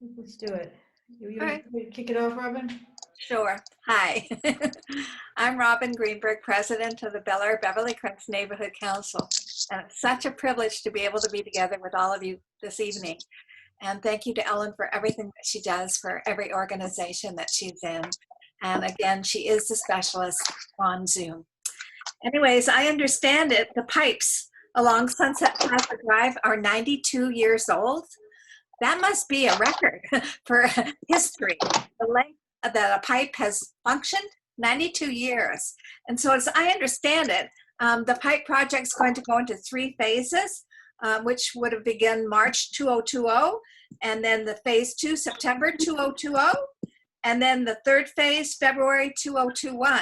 Let's do it. You All want right. to kick it off, Robin? Sure. Hi. I'm Robin Greenberg, president of the Air-Beverly Crest Neighborhood Council. And it's such a privilege to be able to be together with all of you this evening. And thank you to Ellen for everything that she does for every organization that she's in. And again, she is the specialist on Zoom. Anyways, I understand it, the pipes along Sunset Plaza Drive are 92 years old. That must be a record for history. The length that a pipe has functioned, 92 years. And so as I understand it, the pipe project is going to go into 3 phases, which would have begun March 2020, and then the phase 2, September 2020, and then the 3rd phase, February 2021.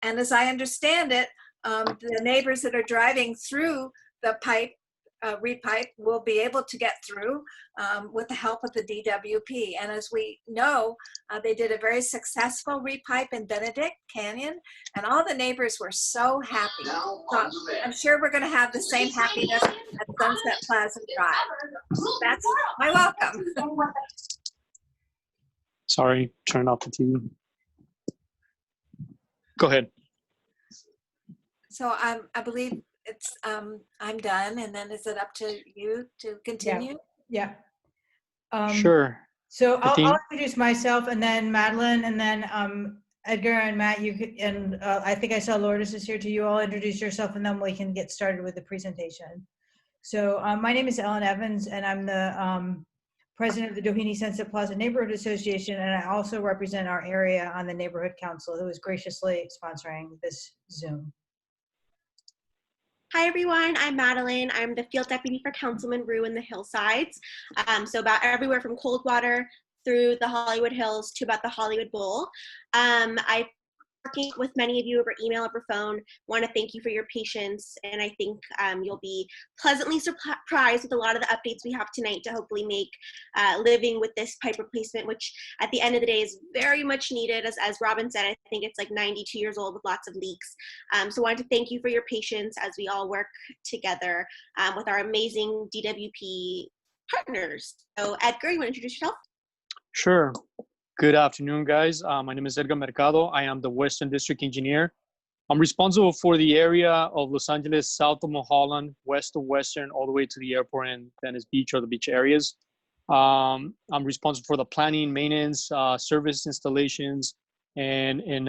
And as I understand it, the neighbors that are driving through the pipe, repipe, will be able to get through with the help of the DWP. And as we know, they did a very successful repipe in Benedict Canyon, and all the neighbors were so happy. So I'm sure we're going to have the same happiness at Sunset Plaza Drive. That's my welcome. Sorry, turn off the TV. Go ahead. So I believe it's I'm done, and then is it up to you to continue? Yeah. Sure. So I'll introduce myself, and then Madeline, and then Edgar and Matt. You could, and I think I saw Lourdes is here too. You all introduce yourself, and then we can get started with the presentation. So my name is Ellen Evans, and I'm the president of the Doheny Sunset Plaza Neighborhood Association, and I also represent our area on the Neighborhood Council, who is graciously sponsoring this Zoom. Hi everyone, I'm Madeline. I'm the field deputy for Councilman Rue in the Hillsides. So about everywhere from Coldwater through the Hollywood Hills to about the Hollywood Bowl. I've working with many of you over email, over phone. Want to thank you for your patience, and I think you'll be pleasantly surprised with a lot of the updates we have tonight to hopefully make living with this pipe replacement, which at the end of the day is very much needed. As Robin said, I think it's like 92 years old with lots of leaks. So I wanted to thank you for your patience as we all work together with our amazing DWP partners. So Edgar, you want to introduce yourself? Sure. Good afternoon, guys. My name is Edgar Mercado. I am the Western District Engineer. I'm responsible for the area of Los Angeles, south of Mulholland, west of Western, all the way to the airport and Venice Beach or the beach areas. I'm responsible for the planning, maintenance, service installations, and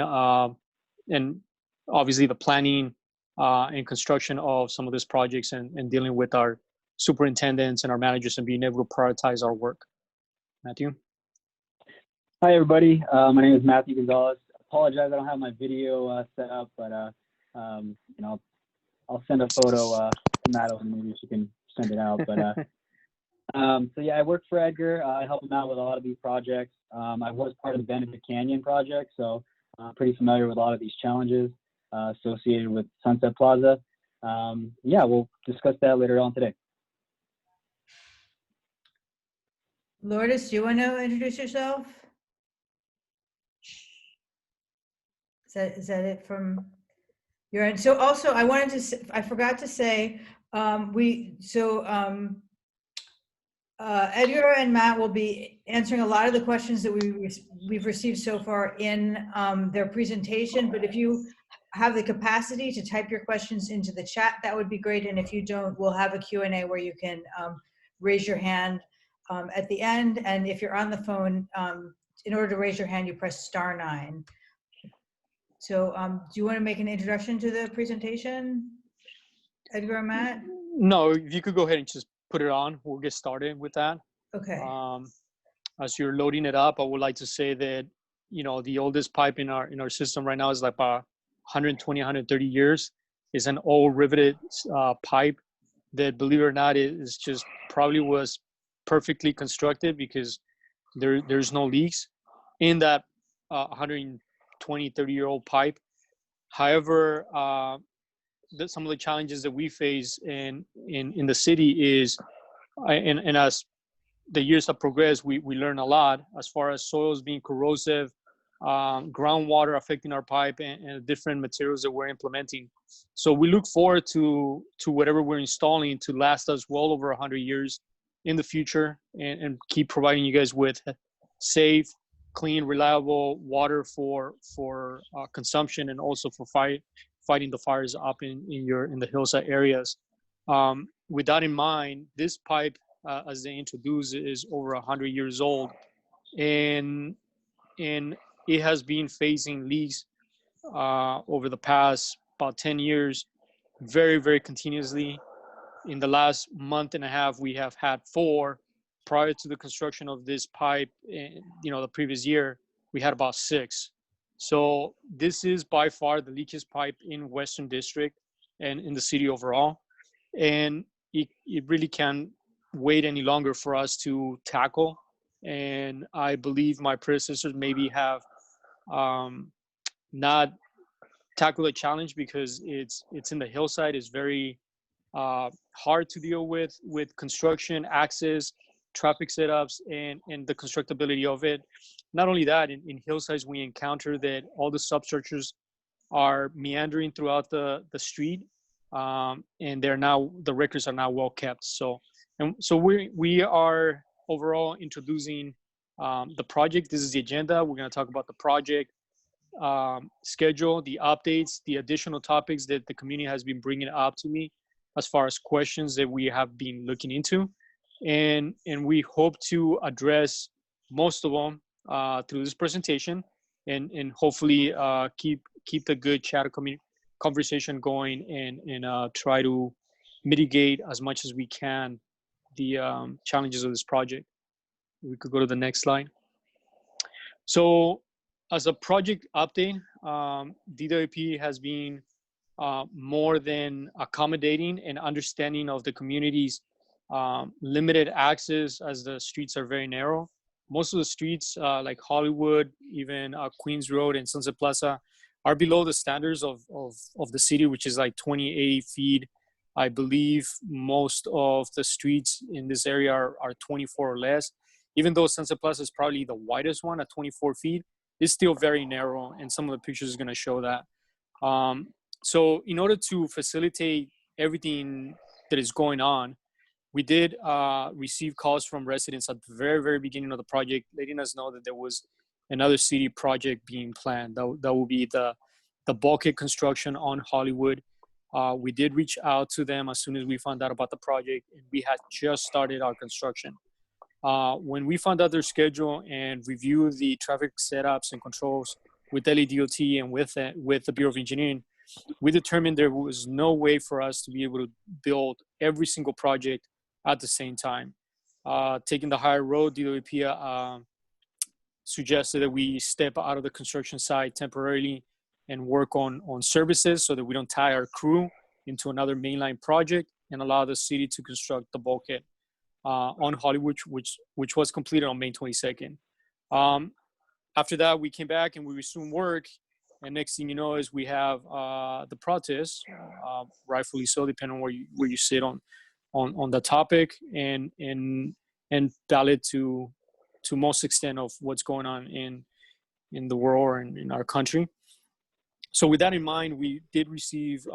obviously the planning and construction of some of these projects, and dealing with our superintendents and our managers and being able to prioritize our work. Matthew? Hi, everybody. My name is Matthew Gonzalez. Apologize, I don't have my video set up, but you know, I'll send a photo to Madeline. Maybe she can send it out. But so yeah, I work for Edgar. I help him out with a lot of these projects. I was part of the Benedict Canyon project, so I'm pretty familiar with a lot of these challenges associated with Sunset Plaza. Yeah, we'll discuss that later on today. Lourdes, do you want to introduce yourself? Is that it from your end? So also, I wanted to, I forgot to say, Edgar and Matt will be answering a lot of the questions that we've received so far in their presentation. But if you have the capacity to type your questions into the chat, that would be great. And if you don't, we'll have a Q&A where you can raise your hand at the end. And if you're on the phone, in order to raise your hand, you press *9. So do you want to make an introduction to the presentation, Edgar and Matt? No, if you could go ahead and just put it on, we'll get started with that. Okay. As you're loading it up, I would like to say that, you know, the oldest pipe in our system right now is like 120, 130 years. It's an old riveted pipe that, believe it or not, is just probably was perfectly constructed because there's no leaks in that 120, 30-year-old pipe. However, some of the challenges that we face in the city is, and as the years have progressed, we learn a lot as far as soils being corrosive, groundwater affecting our pipe, and different materials that we're implementing. So we look forward to whatever we're installing to last us well over 100 years in the future and keep providing you guys with safe, clean, reliable water for consumption and also for fighting the fires up in the hillside areas. With that in mind, this pipe, as they introduced, is over 100 years old, and it has been facing leaks over the past about 10 years, very, very continuously. In the last month and a half, we have had 4. Prior to the construction of this pipe, the previous year, we had about 6. So this is by far the leakiest pipe in Western District and in the city overall. And it really can't wait any longer for us to tackle. And I believe my predecessors maybe have not tackled the challenge because it's in the hillside. It's very hard to deal with construction, access, traffic setups, and the constructability of it. Not only that, in hillsides, we encounter that all the substructures are meandering throughout the street, and the records are now well kept. So we are overall introducing the project. This is the agenda. We're going to talk about the project schedule, the updates, the additional topics that the community has been bringing up to me as far as questions that we have been looking into. And we hope to address most of them through this presentation and hopefully keep the good chat conversation going and try to mitigate as much as we can the challenges of this project. We could go to the next slide. So as a project update, DWP has been more than accommodating and understanding of the community's limited access, as the streets are very narrow. Most of the streets like Hollywood, even Queens Road and Sunset Plaza are below the standards of the city, which is like 28 feet. I believe most of the streets in this area are 24 or less. Even though Sunset Plaza is probably the widest one at 24 feet, it's still very narrow, and some of the pictures are going to show that. So in order to facilitate everything that is going on, we did receive calls from residents at the very, very beginning of the project, letting us know that there was another city project being planned. That will be the bulkhead construction on Hollywood. We did reach out to them as soon as we found out about the project, and we had just started our construction. When we found out their schedule and reviewed the traffic setups and controls with LADOT and with the Bureau of Engineering, we determined there was no way for us to be able to build every single project at the same time. Taking the higher road, DWP suggested that we step out of the construction site temporarily and work on services so that we don't tie our crew into another mainline project and allow the city to construct the bulkhead on Hollywood, which was completed on May 22nd. After that, we came back and we resumed work. And next thing you know is we have the protests, rightfully so, depending on where you sit on the topic, and valid to most extent of what's going on in the world and in our country. So with that in mind, we did receive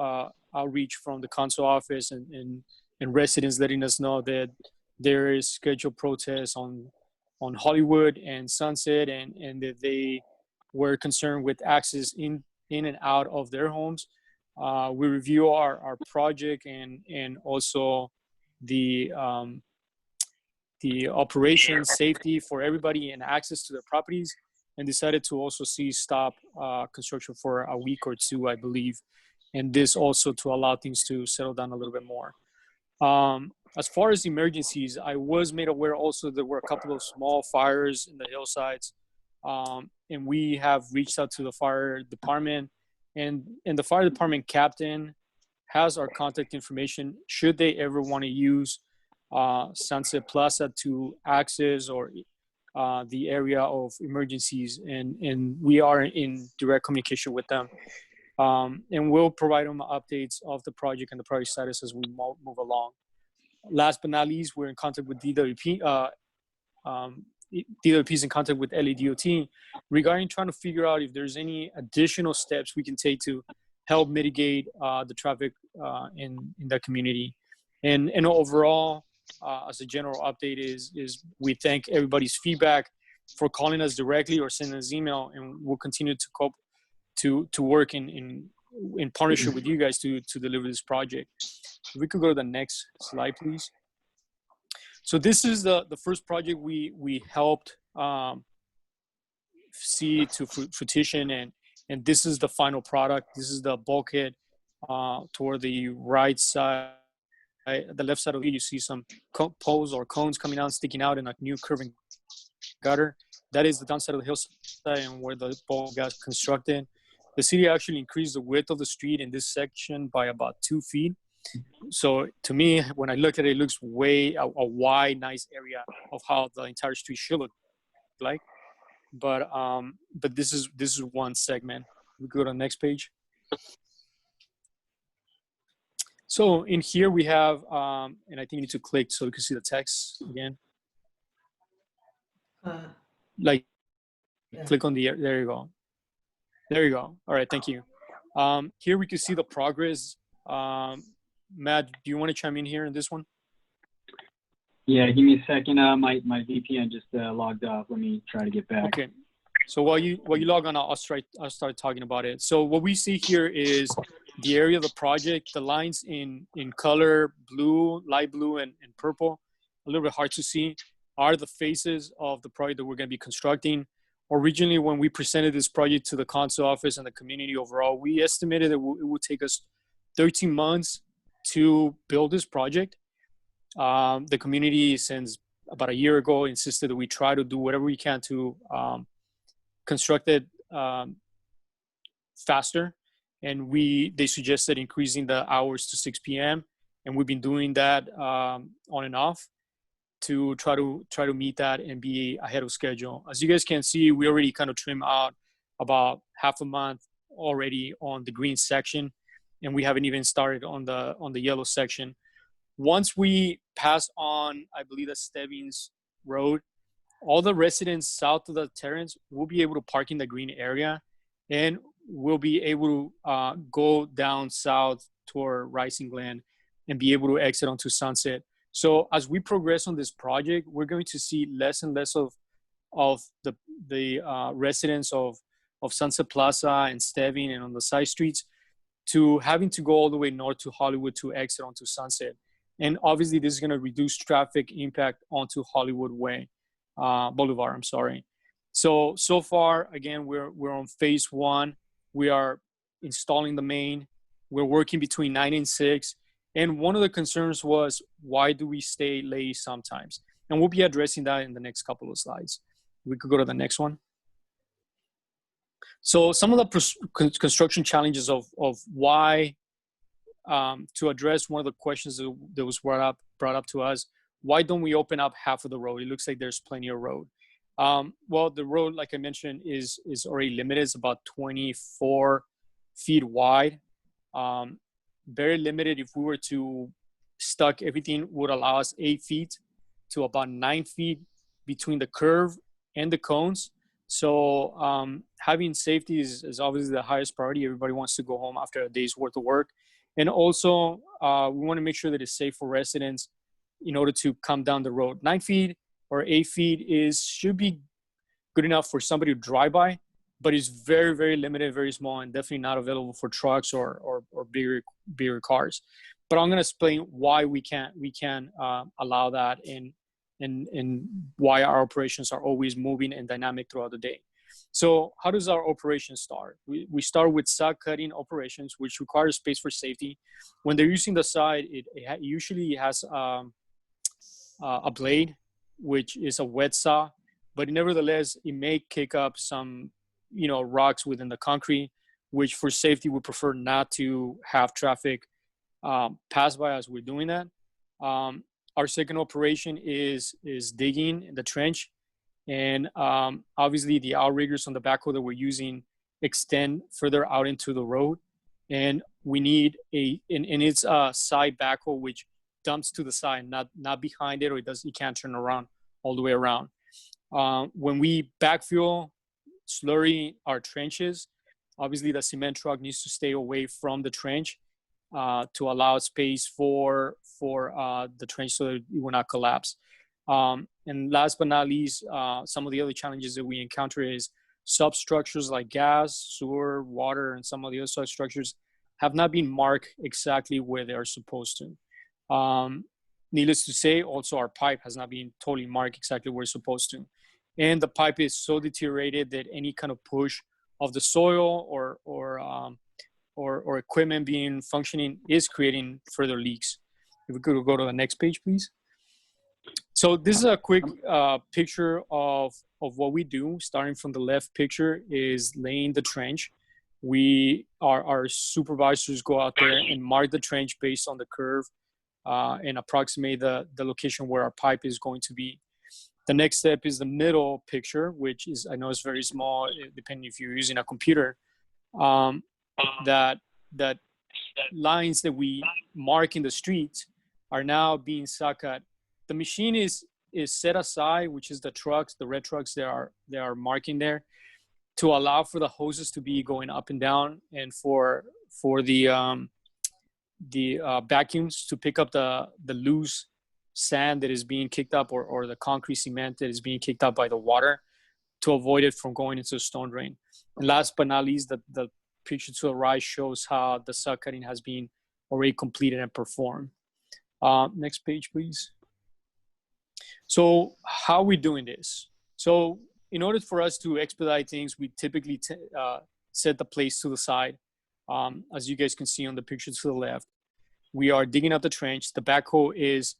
outreach from the council office and residents letting us know that there is scheduled protests on Hollywood and Sunset, and that they were concerned with access in and out of their homes. We review our project and also the operation safety for everybody and access to their properties, and decided to also stop construction for a week or two, I believe, and this also to allow things to settle down a little bit more. As far as emergencies, I was made aware also there were a couple of small fires in the hillsides, and we have reached out to the fire department, and the fire department captain has our contact information should they ever want to use Sunset Plaza to access or the area of emergencies, and we are in direct communication with them, and we'll provide them updates of the project and the project status as we move along. Last but not least, we're in contact with DWP. DWP is in contact with LADOT regarding trying to figure out if there's any additional steps we can take to help mitigate the traffic in the community. And overall, as a general update is we thank everybody's feedback for calling us directly or sending us email, and we'll continue to work in partnership with you guys to deliver this project. If we could go to the next slide, please. So this is the first project we helped see to fruition, and this is the final product. This is the bulkhead toward the right side. The left side of it, you see some poles or cones coming out, sticking out in a new curving gutter. That is the downside of the hillside and where the bulkhead got constructed. The city actually increased the width of the street in this section by about 2 feet. So to me, when I look at it, it looks a wide, nice area of how the entire street should look like. But this is one segment. We go to the next page. So in here we have, and I think you need to click so you can see the text again. Like, Yeah. click on there you go. There you go. All right, thank you. Here we can see the progress. Matt, do you want to chime in here in this one? Yeah, give me a second. My VPN just logged off. Let me try to get back. Okay. So while you log on, I'll start talking about it. So what we see here is the area of the project. The lines in color, blue, light blue, and purple, a little bit hard to see, are the faces of the project that we're going to be constructing. Originally, when we presented this project to the council office and the community overall, we estimated that it would take us 13 months to build this project. The community, since about a year ago, insisted that we try to do whatever we can to construct it faster. And they suggested increasing the hours to 6 p.m. And we've been doing that on and off to try to meet that and be ahead of schedule. As you guys can see, we already kind of trimmed out about half a month already on the green section, and we haven't even started on the yellow section. Once we pass on, I believe that's Stebbins Road, all the residents south of the Terrace will be able to park in the green area, and we'll be able to go down south toward Rising Glen and be able to exit onto Sunset. So as we progress on this project, we're going to see less and less of the residents of Sunset Plaza and Stebbins and on the side streets to having to go all the way north to Hollywood to exit onto Sunset. And obviously this is going to reduce traffic impact onto Hollywood Boulevard, I'm sorry. So far, again, we're on phase 1. We are installing the main. We're working between 9 and 6. And one of the concerns was, why do we stay late sometimes? And we'll be addressing that in the next couple of slides. We could go to the next one. So some of the construction challenges of why, to address one of the questions that was brought up to us, why don't we open up half of the road? It looks like there's plenty of road. Well, the road, like I mentioned, is already limited. It's about 24 feet wide. Very limited. If we were to stuck everything, would allow us 8 feet to about 9 feet between the curve and the cones. So having safety is obviously the highest priority. Everybody wants to go home after a day's worth of work. And also we want to make sure that it's safe for residents in order to come down the road. 9 feet or 8 feet should be good enough for somebody to drive by, but it's very, very limited, very small, and definitely not available for trucks or bigger cars. But I'm going to explain why we can't allow that and why our operations are always moving and dynamic throughout the day. So how does our operation start? We start with saw cutting operations, which requires space for safety. When they're using the side, it usually has a blade, which is a wet saw, but nevertheless, it may kick up some rocks within the concrete, which for safety we prefer not to have traffic pass by as we're doing that. Our second operation is digging the trench, and obviously the outriggers on the backhoe that we're using extend further out into the road, and we need it's a side backhoe which dumps to the side, not behind it, or it can't turn around all the way around. When we backfill slurry our trenches, obviously the cement truck needs to stay away from the trench to allow space for the trench so that it will not collapse. And last but not least, some of the other challenges that we encounter is substructures like gas, sewer, water, and some of the other substructures have not been marked exactly where they are supposed to. Needless to say, also our pipe has not been totally marked exactly where it's supposed to. And the pipe is so deteriorated that any kind of push of the soil or equipment being functioning is creating further leaks. If we could go to the next page, please. So this is a quick picture of what we do. Starting from the left picture is laying the trench. Our supervisors go out there and mark the trench based on the curve and approximate the location where our pipe is going to be. The next step is the middle picture, which is, I know it's very small, depending if you're using a computer, that lines that we mark in the streets are now being socket. The machine is set aside, which is the trucks, the red trucks they are marking there, to allow for the hoses to be going up and down, and for the vacuums to pick up the loose sand that is being kicked up, or the concrete cement that is being kicked up by the water, to avoid it from going into the stone drain. And last but not least, the picture to the right shows how the suck cutting has been already completed and performed. Next page, please. So how are we doing this? So in order for us to expedite things, we typically set the place to the side. As you guys can see on the picture to the left, we are digging up the trench. The backhoe is,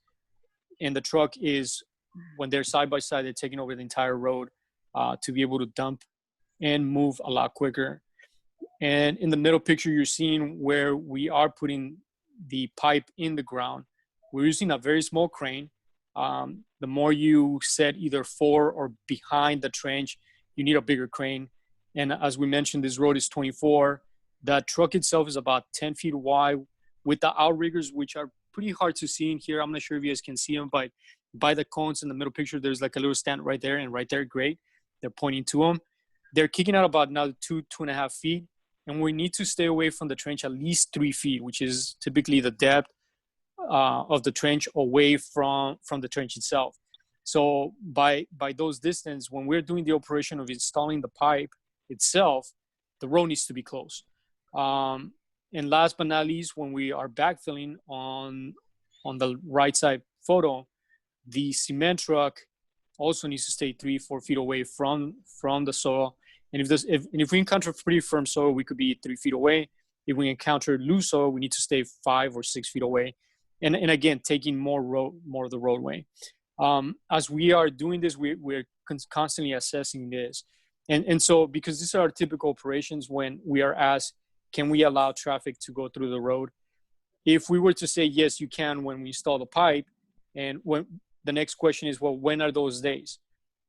and the truck is, when they're side by side, they're taking over the entire road to be able to dump and move a lot quicker. And in the middle picture, you're seeing where we are putting the pipe in the ground. We're using a very small crane. The more you set either for or behind the trench, you need a bigger crane. And as we mentioned, this road is 24. The truck itself is about 10 feet wide with the outriggers, which are pretty hard to see in here. I'm not sure if you guys can see them, but by the cones in the middle picture, there's like a little stand right there, and right there, great. They're pointing to them. They're kicking out about now 2.5 feet. And we need to stay away from the trench at least 3 feet, which is typically the depth of the trench away from the trench itself. So by those distance, when we're doing the operation of installing the pipe itself, the road needs to be close. And last but not least, when we are backfilling on the right side photo, the cement truck also needs to stay 3-4 feet away from the soil. And if we encounter pretty firm soil, we could be 3 feet away. If we encounter loose soil, we need to stay 5 or 6 feet away. And again, taking more of the roadway. As we are doing this, we're constantly assessing this. And so, because these are our typical operations, when we are asked, can we allow traffic to go through the road? If we were to say, yes, you can when we install the pipe, and when the next question is, well, when are those days?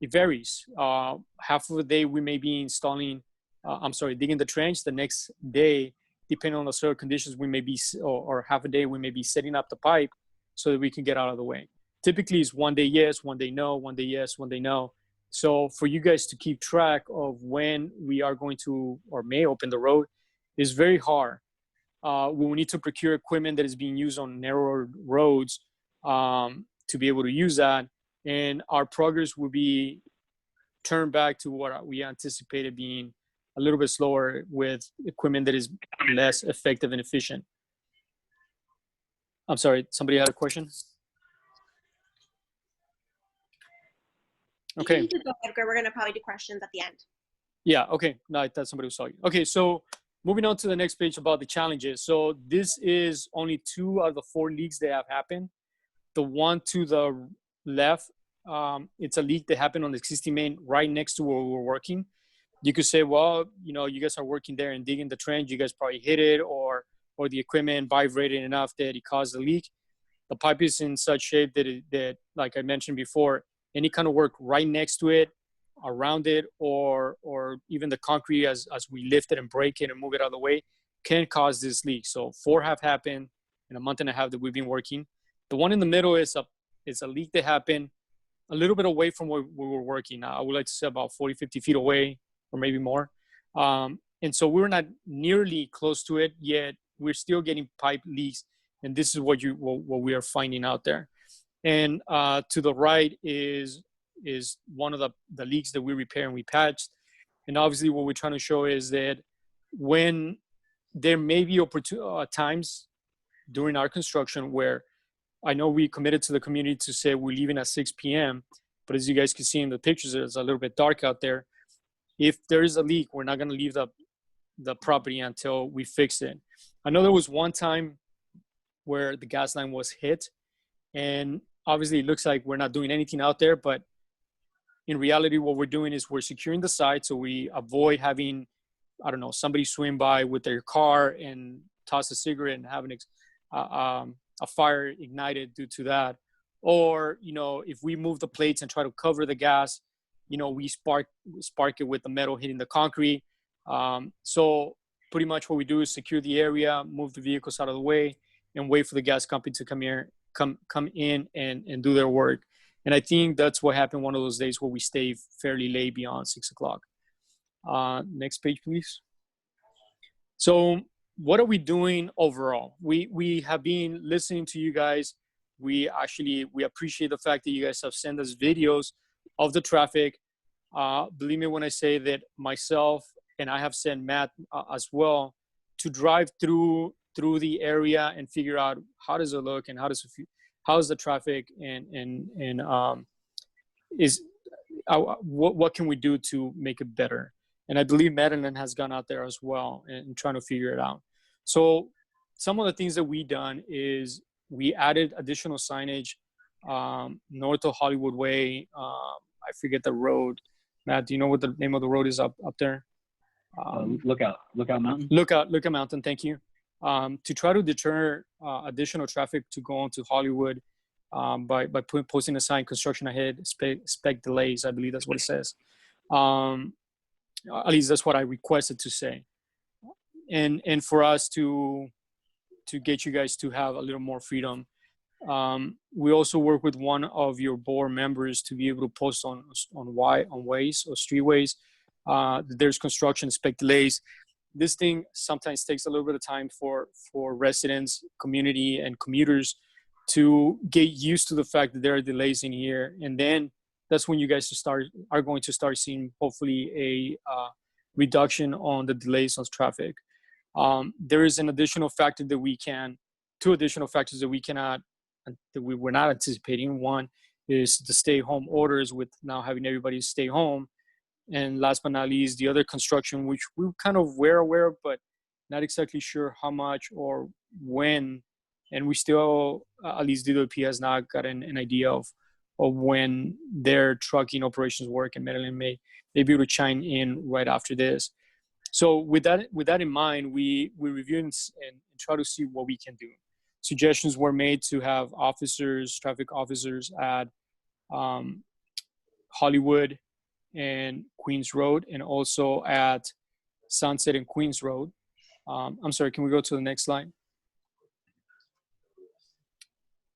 It varies. Half of the day we may be digging the trench. The next day, depending on the soil conditions, we may be, or half a day, we may be setting up the pipe so that we can get out of the way. Typically it's one day yes, one day no, one day yes, one day no. So for you guys to keep track of when we are going to or may open the road is very hard. We will need to procure equipment that is being used on narrower roads to be able to use that. And our progress will be turned back to what we anticipated being a little bit slower with equipment that is less effective and efficient. I'm sorry, somebody had a question? Okay. You can go, Edgar. We're going to probably do questions at the end. Yeah, okay. No, I thought somebody saw you. Okay, so moving on to the next page about the challenges. So this is only 2 out of the 4 leaks that have happened. The one to the left, it's a leak that happened on the existing main right next to where we were working. You could say, well, you guys are working there and digging the trench. You guys probably hit it, or the equipment vibrated enough that it caused the leak. The pipe is in such shape that like I mentioned before, any kind of work right next to it, around it, or even the concrete as we lift it and break it and move it out of the way can cause this leak. So 4 have happened in a month and a half that we've been working. The one in the middle is a leak that happened a little bit away from where we were working. I would like to say about 40, 50 feet away, or maybe more. And so we were not nearly close to it, yet we're still getting pipe leaks, and this is what we are finding out there. And to the right is one of the leaks that we repaired and we patched. And obviously what we're trying to show is that when there may be times during our construction where I know we committed to the community to say we're leaving at 6 p.m., but as you guys can see in the pictures, it's a little bit dark out there. If there is a leak, we're not going to leave the property until we fix it. I know there was one time where the gas line was hit, and obviously it looks like we're not doing anything out there, but in reality, what we're doing is we're securing the site so we avoid having, I don't know, somebody swing by with their car and toss a cigarette and have a fire ignited due to that. Or, you know, if we move the plates and try to cover the gas, you know, we spark it with the metal hitting the concrete. So pretty much what we do is secure the area, move the vehicles out of the way, and wait for the gas company to come in and do their work. And I think that's what happened one of those days where we stayed fairly late beyond 6 o'clock. Next page, please. So what are we doing overall? We have been listening to you guys. We appreciate the fact that you guys have sent us videos of the traffic. Believe me when I say that myself and I have sent Matt as well to drive through the area and figure out how does it look and how's the traffic and what can we do to make it better. And I believe Madeline has gone out there as well and trying to figure it out. So some of the things that we done is we added additional signage north of Hollywood Way. I forget the road. Matt, do you know what the name of the road is up there? Lookout Mountain. Lookout Mountain. Thank you. To try to deter additional traffic to go onto Hollywood by posting a sign, construction ahead, spec delays. I believe that's what it says. At least that's what I requested to say. And for us to get you guys to have a little more freedom. We also work with one of your board members to be able to post on ways or streetways. There's construction spec delays. This thing sometimes takes a little bit of time for residents, community, and commuters to get used to the fact that there are delays in here. And then that's when you guys are going to start seeing hopefully a reduction on the delays on traffic. There is two additional factors that we were not anticipating. One is the stay-home orders with now having everybody stay home. And last but not least, the other construction, which we kind of were aware of, but not exactly sure how much or when. And we still, at least DWP has not gotten an idea of when their trucking operations work, and Madeline may be able to chime in right after this. So with that in mind, we review and try to see what we can do. Suggestions were made to have traffic officers at Hollywood and Queens Road, and also at Sunset and Queens Road. I'm sorry, can we go to the next slide?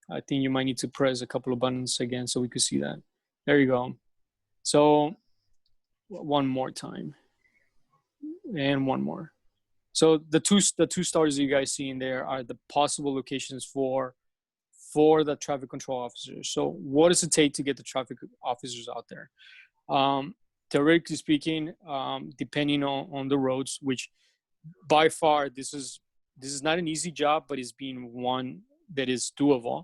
I think you might need to press a couple of buttons again so we could see that. There you go. So one more time. And one more. So the two stars you guys see in there are the possible locations for the traffic control officers. So what does it take to get the traffic officers out there? Theoretically speaking, depending on the roads, which by far this is not an easy job, but it's been one that is doable.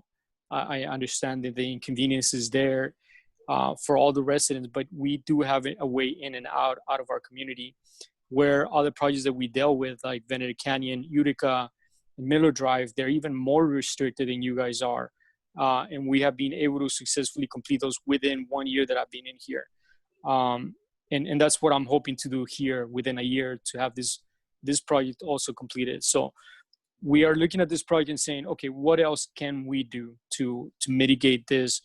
I understand that the inconvenience is there for all the residents, but we do have a way in and out of our community, where other projects that we dealt with, like Veneta Canyon, Utica, and Miller Drive, they're even more restricted than you guys are. And we have been able to successfully complete those within 1 year that I've been in here. And that's what I'm hoping to do here within a year, to have this project also completed. So we are looking at this project and saying, okay, what else can we do to mitigate this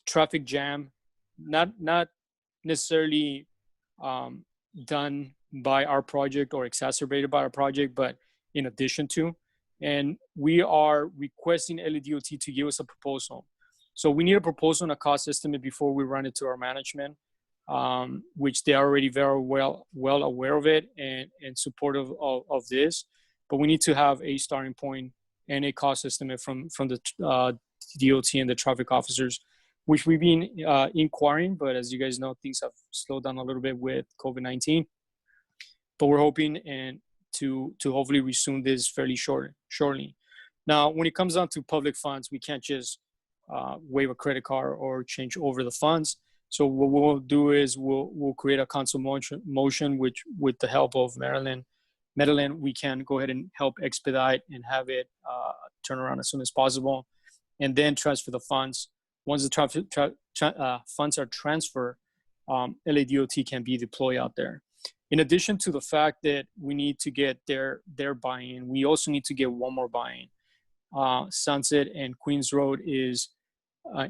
traffic jam? Not necessarily done by our project or exacerbated by our project, but in addition to. And we are requesting LADOT to give us a proposal. So we need a proposal and a cost estimate before we run it to our management. which they are already very well aware of it and supportive of this. But we need to have a starting point and a cost estimate from the DOT and the traffic officers, which we've been inquiring. But as you guys know, things have slowed down a little bit with COVID-19. But we're hoping to hopefully resume this fairly shortly. Now, when it comes down to public funds, we can't just waive a credit card or change over the funds. So what we'll do is we'll create a council motion, which with the help of Maryland, we can go ahead and help expedite and have it turn around as soon as possible, and then transfer the funds. Once the funds are transferred, LADOT can be deployed out there. In addition to the fact that we need to get their buy-in, we also need to get one more buy-in. Sunset and Queens Road is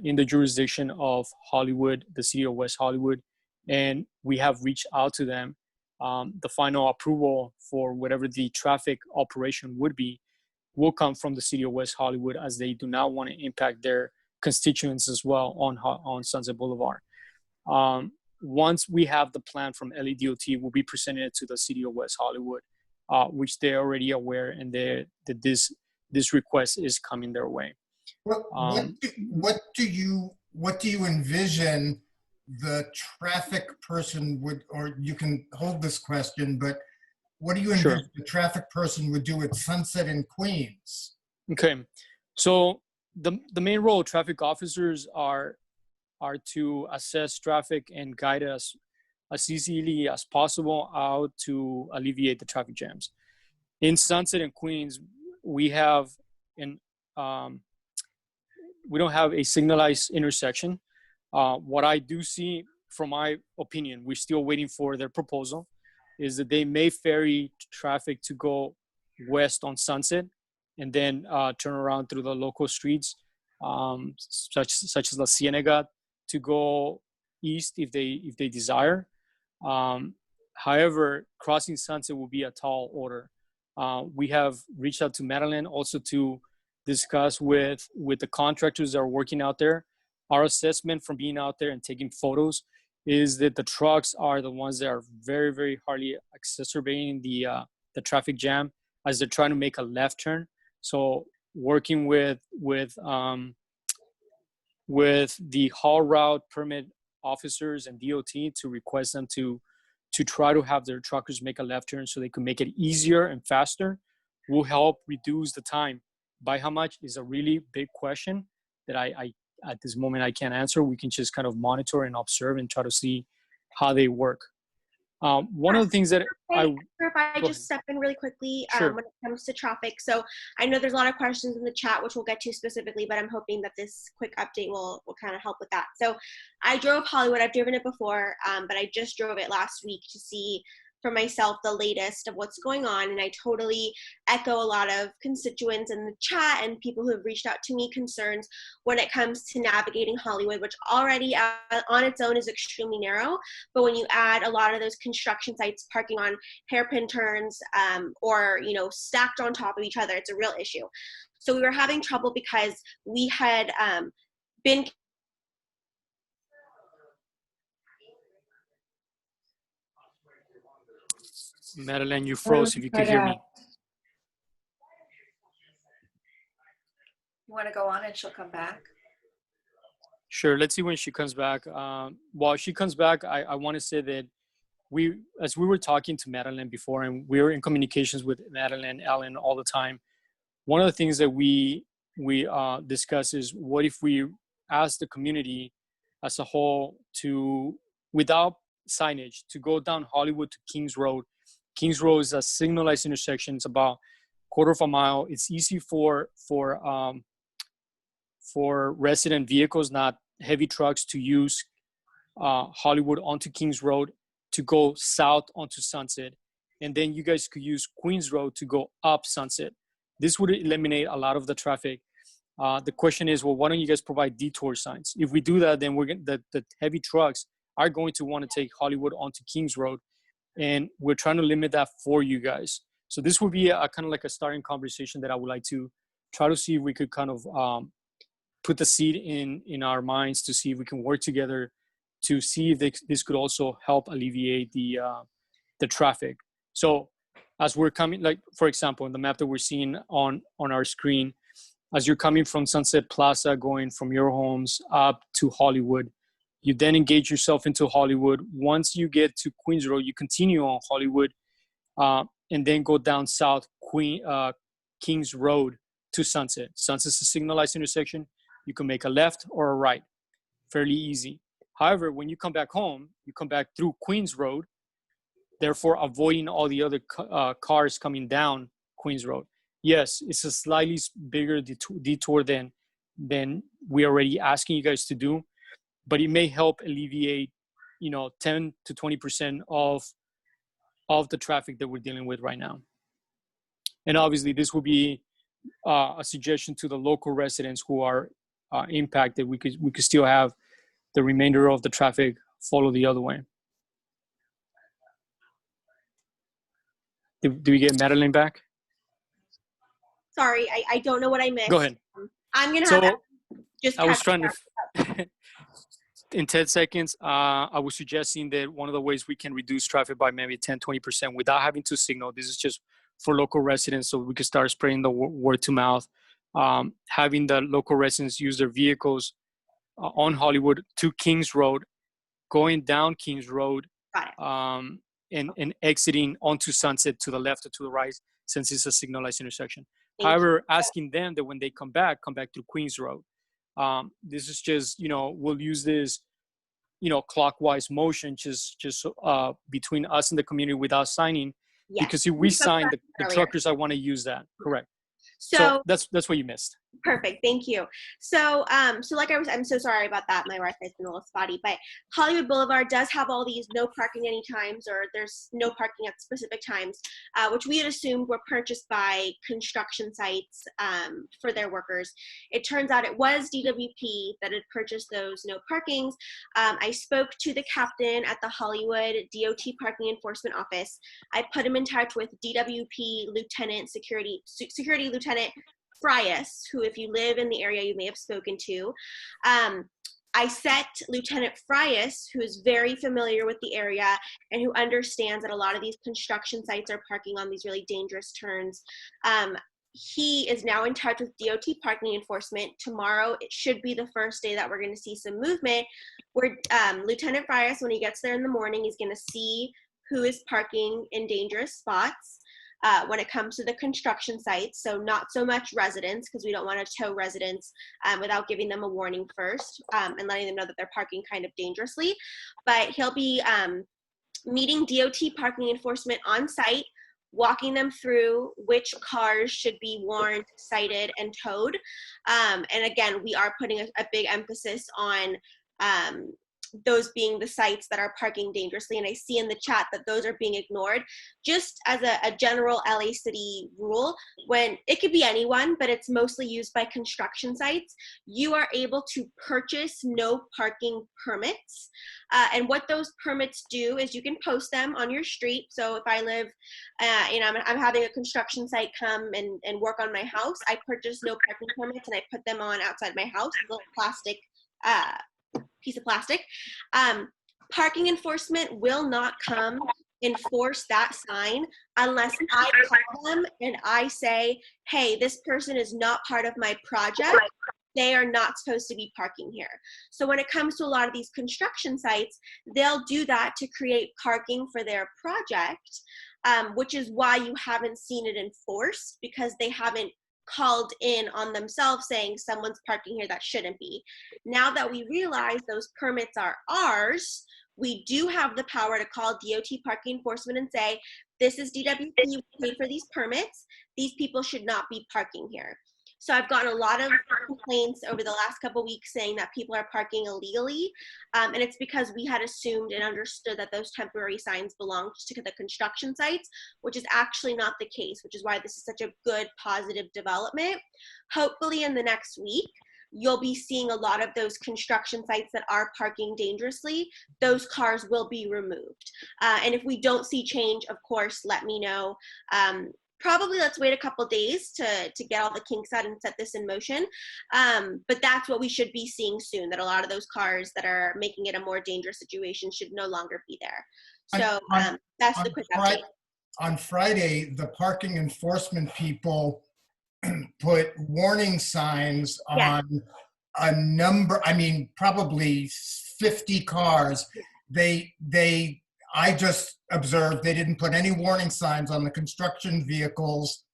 in the jurisdiction of Hollywood, the city of West Hollywood, and we have reached out to them. The final approval for whatever the traffic operation would be will come from the city of West Hollywood, as they do not want to impact their constituents as well on Sunset Boulevard. Once we have the plan from LADOT, we'll be presenting it to the city of West Hollywood, which they're already aware, and that this request is coming their way. What do you envision the traffic person would, or you can hold this question, but what do you envision the traffic person would do at Sunset and Queens? Okay, so the main role of traffic officers are to assess traffic and guide us as easily as possible out to alleviate the traffic jams. In Sunset and Queens, we have we don't have a signalized intersection. What I do see, from my opinion, we're still waiting for their proposal, is that they may ferry traffic to go west on Sunset and then turn around through the local streets, such as La Cienega, to go east if they desire. However, crossing Sunset will be a tall order. We have reached out to Maryland also to discuss with the contractors that are working out there. Our assessment from being out there and taking photos is that the trucks are the ones that are very, very hardly exacerbating the traffic jam as they're trying to make a left turn. So working with the haul route permit officers and DOT to request them to try to have their truckers make a left turn so they can make it easier and faster will help reduce the time. By how much is a really big question that I at this moment I can't answer. We can just kind of monitor and observe and try to see how they work. One of the things that if I just step in really quickly Sure. when it comes to traffic. So I know there's a lot of questions in the chat, which we'll get to specifically, but I'm hoping that this quick update will kind of help with that. So I drove Hollywood. I've driven it before, but I just drove it last week to see for myself the latest of what's going on, and I totally echo a lot of constituents in the chat and people who have reached out to me concerns when it comes to navigating Hollywood, which already on its own is extremely narrow, but when you add a lot of those construction sites parking on hairpin turns or stacked on top of each other, it's a real issue. So we were having trouble because we had been Madeline, you froze if you could hear me. You want to go on and she'll come back? Sure, let's see when she comes back. While she comes back, I want to say that as we were talking to Madeline before, and we were in communications with Madeline, Ellen all the time, one of the things that we discuss is what if we ask the community as a whole to, without signage, to go down Hollywood to Kings Road. Kings Road is a signalized intersection. It's about a quarter of a mile. It's easy for resident vehicles, not heavy trucks, to use Hollywood onto Kings Road to go south onto Sunset. And then you guys could use Queens Road to go up Sunset. This would eliminate a lot of the traffic. The question is, well, why don't you guys provide detour signs? If we do that, then the heavy trucks are going to want to take Hollywood onto Kings Road. And we're trying to limit that for you guys. So this would be a kind of like a starting conversation that I would like to try to see if we could kind of put the seed in our minds to see if we can work together to see if this could also help alleviate the traffic. So as we're coming, like for example, in the map that we're seeing on our screen, as you're coming from Sunset Plaza, going from your homes up to Hollywood, you then engage yourself into Hollywood. Once you get to Queens Road, you continue on Hollywood, and then go down south Kings Road to Sunset. Sunset's a signalized intersection. You can make a left or a right, fairly easy. However, when you come back home, you come back through Queens Road, therefore avoiding all the other cars coming down Queens Road. Yes, it's a slightly bigger detour than we're already asking you guys to do, but it may help alleviate, 10 to 20% of the traffic that we're dealing with right now. And obviously, this will be a suggestion to the local residents who are impacted. We could still have the remainder of the traffic follow the other way. Did we get Madeline back? Sorry, I don't know what I missed. Go ahead. I'm going to So have just I was catch trying up. to, in 10 seconds, I was suggesting that one of the ways we can reduce traffic by maybe 10, 20% without having to signal, this is just for local residents, so we could start spreading the word to mouth, having the local residents use their vehicles on Hollywood to Kings Road, going down Kings Road, and exiting onto Sunset to the left or to the right, since it's a signalized intersection. However, asking them that when they come back through Queens Road. This is just, we'll use this, clockwise motion, just between us and the community without signing. Yes. Because if we sign, the truckers, I want to use that. Correct. So that's what you missed. Perfect. Thank you. So, like I'm so sorry about that. My Wi-Fi's been a little spotty, but Hollywood Boulevard does have all these no parking any times, or there's no parking at specific times, which we had assumed were purchased by construction sites for their workers. It turns out it was DWP that had purchased those no parkings. I spoke to the captain at the Hollywood DOT Parking Enforcement Office. I put him in touch with DWP Security Lieutenant Frias, who, if you live in the area, you may have spoken to. I set Lieutenant Frias, who is very familiar with the area and who understands that a lot of these construction sites are parking on these really dangerous turns. He is now in touch with DOT Parking Enforcement. Tomorrow, it should be the first day that we're going to see some movement, where Lieutenant Frias, when he gets there in the morning, he's going to see who is parking in dangerous spots. When it comes to the construction sites, so not so much residents, because we don't want to tow residents without giving them a warning first and letting them know that they're parking kind of dangerously. But he'll be meeting DOT Parking Enforcement on site, walking them through which cars should be warned, cited, and towed. And again, we are putting a big emphasis on those being the sites that are parking dangerously. And I see in the chat that those are being ignored. Just as a general LA City rule, when it could be anyone, but it's mostly used by construction sites, you are able to purchase no parking permits. And what those permits do is you can post them on your street. So if I live, I'm having a construction site come and work on my house, I purchase no parking permits and I put them on outside my house, a little plastic piece of plastic. Parking enforcement will not come enforce that sign unless I call them and I say, hey, this person is not part of my project. They are not supposed to be parking here. So when it comes to a lot of these construction sites, they'll do that to create parking for their project, which is why you haven't seen it enforced, because they haven't called in on themselves saying someone's parking here that shouldn't be. Now that we realize those permits are ours, we do have the power to call DOT Parking Enforcement and say, this is DWP, you paid for these permits, these people should not be parking here. So I've gotten a lot of complaints over the last couple of weeks saying that people are parking illegally. And it's because we had assumed and understood that those temporary signs belonged to the construction sites, which is actually not the case, which is why this is such a good, positive development. Hopefully in the next week, you'll be seeing a lot of those construction sites that are parking dangerously. Those cars will be removed. And if we don't see change, of course, let me know. probably let's wait a couple days to get all the kinks out and set this in motion. But that's what we should be seeing soon, that a lot of those cars that are making it a more dangerous situation should no longer be there. So that's the quick update. On Friday, the parking enforcement people put warning signs on a number, I mean, probably 50 cars. I just observed they didn't put any warning signs on the construction vehicles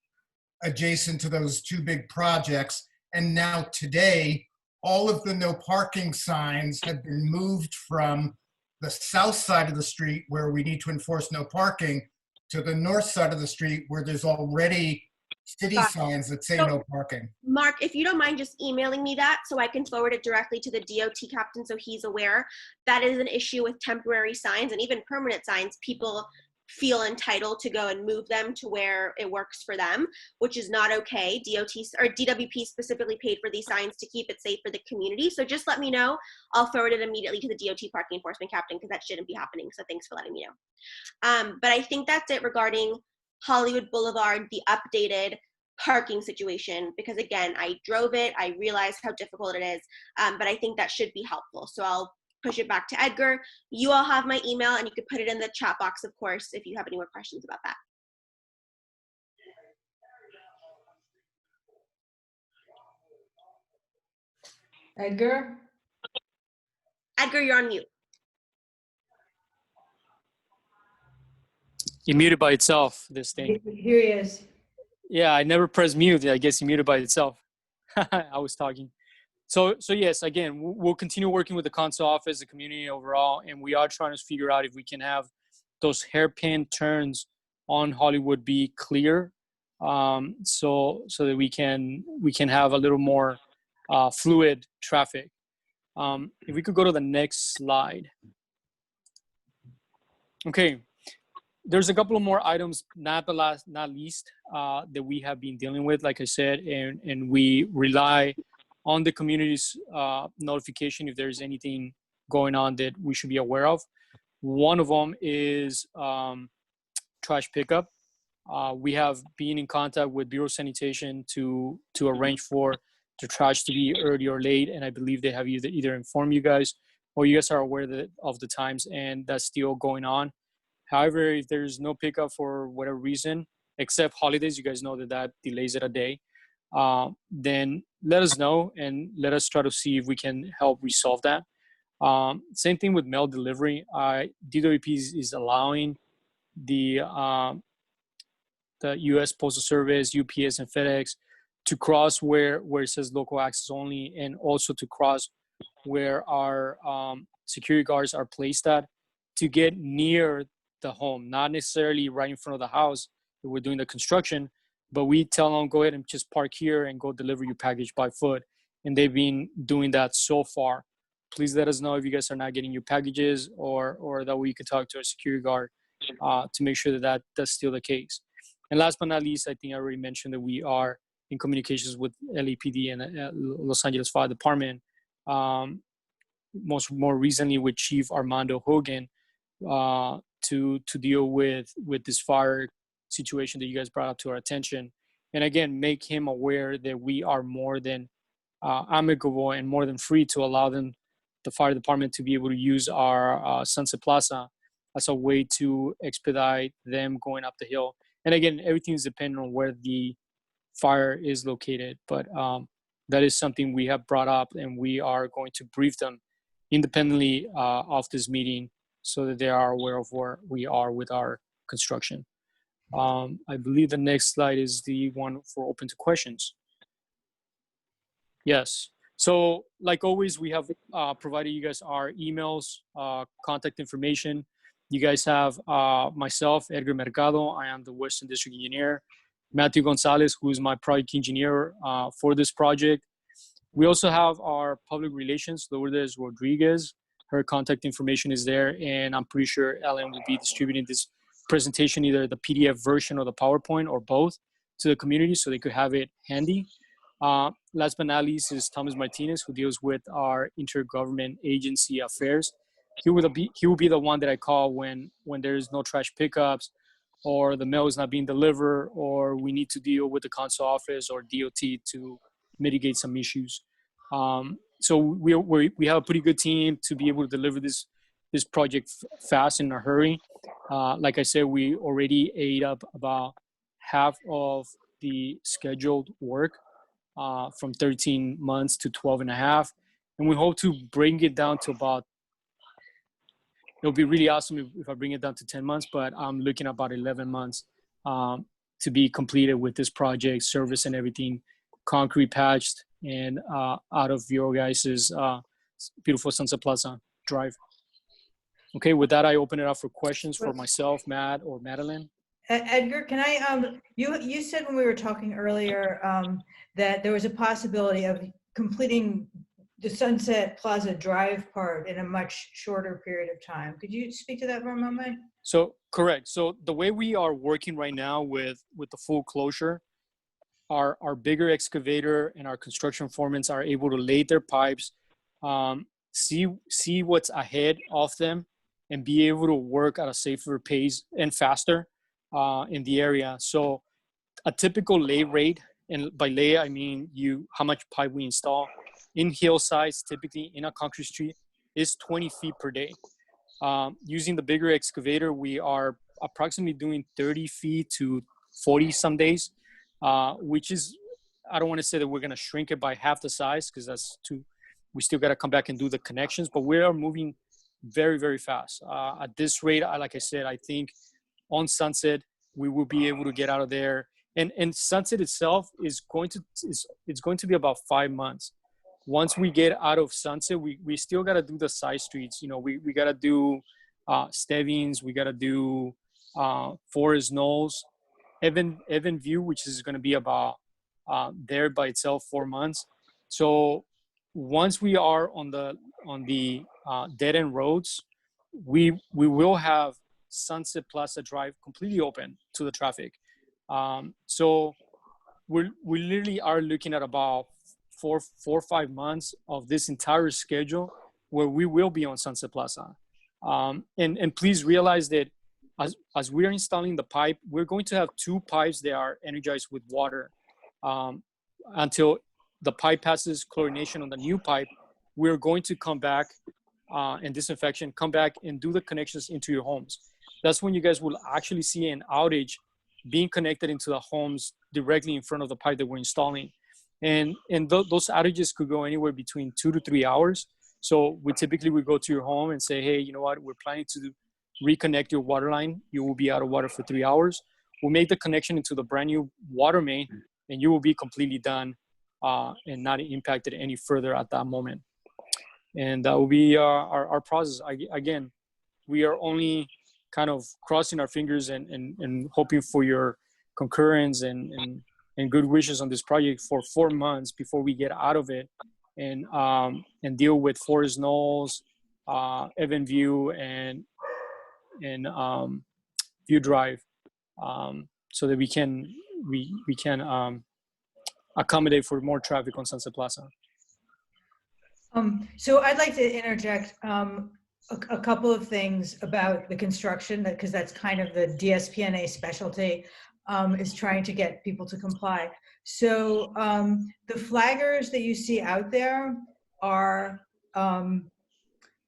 adjacent to those two big projects. And now today, all of the no parking signs have been moved from the south side of the street where we need to enforce no parking to the north side of the street where there's already city signs that say no parking. Mark, if you don't mind just emailing me that so I can forward it directly to the DOT captain so he's aware. That is an issue with temporary signs and even permanent signs. People feel entitled to go and move them to where it works for them, which is not okay. DWP specifically paid for these signs to keep it safe for the community. So just let me know. I'll forward it immediately to the DOT parking enforcement captain because that shouldn't be happening. So thanks for letting me know. But I think that's it regarding Hollywood Boulevard, the updated parking situation, because again, I drove it, I realized how difficult it is, but I think that should be helpful. So I'll push it back to Edgar. You all have my email and you could put it in the chat box, of course, if you have any more questions about that. Edgar? Edgar, you're on mute. You muted by itself, this thing. Here he is. Yeah, I never pressed mute. I guess you muted by itself. I was talking. So yes, again, we'll continue working with the council office, the community overall, and we are trying to figure out if we can have those hairpin turns on Hollywood be clear, so that we can have a little more fluid traffic. If we could go to the next slide. Okay. There's a couple of more items, not least, that we have been dealing with, like I said, and we rely on the community's notification if there's anything going on that we should be aware of. One of them is trash pickup. We have been in contact with Bureau of Sanitation to arrange for the trash to be early or late, and I believe they have either informed you guys or you guys are aware of the times, and that's still going on. However, if there's no pickup for whatever reason, except holidays, you guys know that delays it a day, then let us know and let us try to see if we can help resolve that. Same thing with mail delivery. DWP is allowing the U.S. Postal Service, UPS, and FedEx to cross where it says local access only, and also to cross where our security guards are placed at, to get near the home, not necessarily right in front of the house if we're doing the construction, but we tell them, go ahead and just park here and go deliver your package by foot. And they've been doing that so far. Please let us know if you guys are not getting your packages, or that way you can talk to a security guard to make sure that that's still the case. And last but not least, I think I already mentioned that we are in communications with LAPD and Los Angeles Fire Department, more recently with Chief Armando Hogan, to deal with this fire situation that you guys brought up to our attention. And again, make him aware that we are more than amicable and more than free to allow them, the fire department, to be able to use our Sunset Plaza as a way to expedite them going up the hill. And again, everything is dependent on where the fire is located. But that is something we have brought up, and we are going to brief them independently of this meeting so that they are aware of where we are with our construction. I believe the next slide is the one for open to questions. Yes. So like always, we have provided you guys our emails, contact information. You guys have myself, Edgar Mercado. I am the Western District Engineer. Matthew Gonzalez, who is my project engineer for this project. We also have our public relations, Lourdes Rodriguez. Her contact information is there, and I'm pretty sure Ellen will be distributing this presentation, either the PDF version or the PowerPoint or both, to the community so they could have it handy. Last but not least is Thomas Martinez, who deals with our intergovernment agency affairs. He will be the one that I call when there's no trash pickups, or the mail is not being delivered, or we need to deal with the council office or DOT to mitigate some issues. So we have a pretty good team to be able to deliver this project fast in a hurry. Like I said, we already ate up about half of the scheduled work from 13 months to 12 and a half. And we hope to bring it down to about, it'll be really awesome if I bring it down to 10 months, but I'm looking at about 11 months to be completed with this project, service and everything, concrete patched, and out of your guys' beautiful Sunset Plaza Drive. Okay, with that, I open it up for questions for myself, Matt, or Madeline. Edgar, can I, you said when we were talking earlier that there was a possibility of completing the Sunset Plaza Drive part in a much shorter period of time. Could you speak to that for a moment? So, correct. So the way we are working right now with the full closure, our bigger excavator and our construction foremen are able to lay their pipes, see what's ahead of them, and be able to work at a safer pace and faster in the area. So a typical lay rate, and by lay I mean how much pipe we install in hillsides, typically in a concrete street, is 20 feet per day. Using the bigger excavator, we are approximately doing 30 feet to 40 some days, which is, I don't want to say that we're going to shrink it by half the size, because that's too, we still got to come back and do the connections, but we are moving very, very fast. At this rate, like I said, I think on Sunset, we will be able to get out of there. And Sunset itself is going to be about 5 months. Once we get out of Sunset, we still got to do the side streets. You know, we got to do Stebbins, we got to do Forest Knolls, Evan View, which is going to be about there by itself 4 months. So once we are on the dead end roads, we will have Sunset Plaza Drive completely open to the traffic. So we literally are looking at about 4 or 5 months of this entire schedule where we will be on Sunset Plaza. And please realize that as we are installing the pipe, we're going to have 2 pipes that are energized with water. Until the pipe passes chlorination on the new pipe, we're going to come back and disinfection, come back and do the connections into your homes. That's when you guys will actually see an outage being connected into the homes directly in front of the pipe that we're installing. And those outages could go anywhere between 2 to 3 hours. So we typically would go to your home and say, hey, you know what, we're planning to reconnect your water line. You will be out of water for 3 hours. We'll make the connection into the brand new water main, and you will be completely done and not impacted any further at that moment. And that will be our process. Again, we are only kind of crossing our fingers and hoping for your concurrence and good wishes on this project for 4 months before we get out of it and deal with Forest Knolls, Evan View, and View Drive, so that we can accommodate for more traffic on Sunset Plaza. So I'd like to interject a couple of things about the construction, because that's kind of the DSPNA specialty, is trying to get people to comply. So the flaggers that you see out there are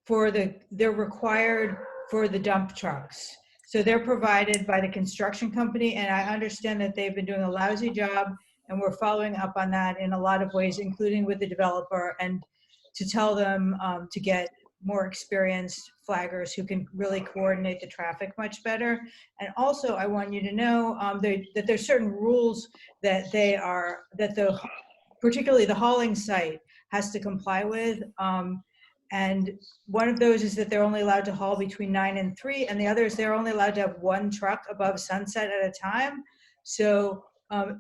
they're required for the dump trucks. So they're provided by the construction company, and I understand that they've been doing a lousy job, and we're following up on that in a lot of ways, including with the developer, and to tell them to get more experienced flaggers who can really coordinate the traffic much better. And also, I want you to know that there's certain rules that particularly the hauling site has to comply with. And one of those is that they're only allowed to haul between 9 and 3, and the other is they're only allowed to have 1 truck above Sunset at a time. So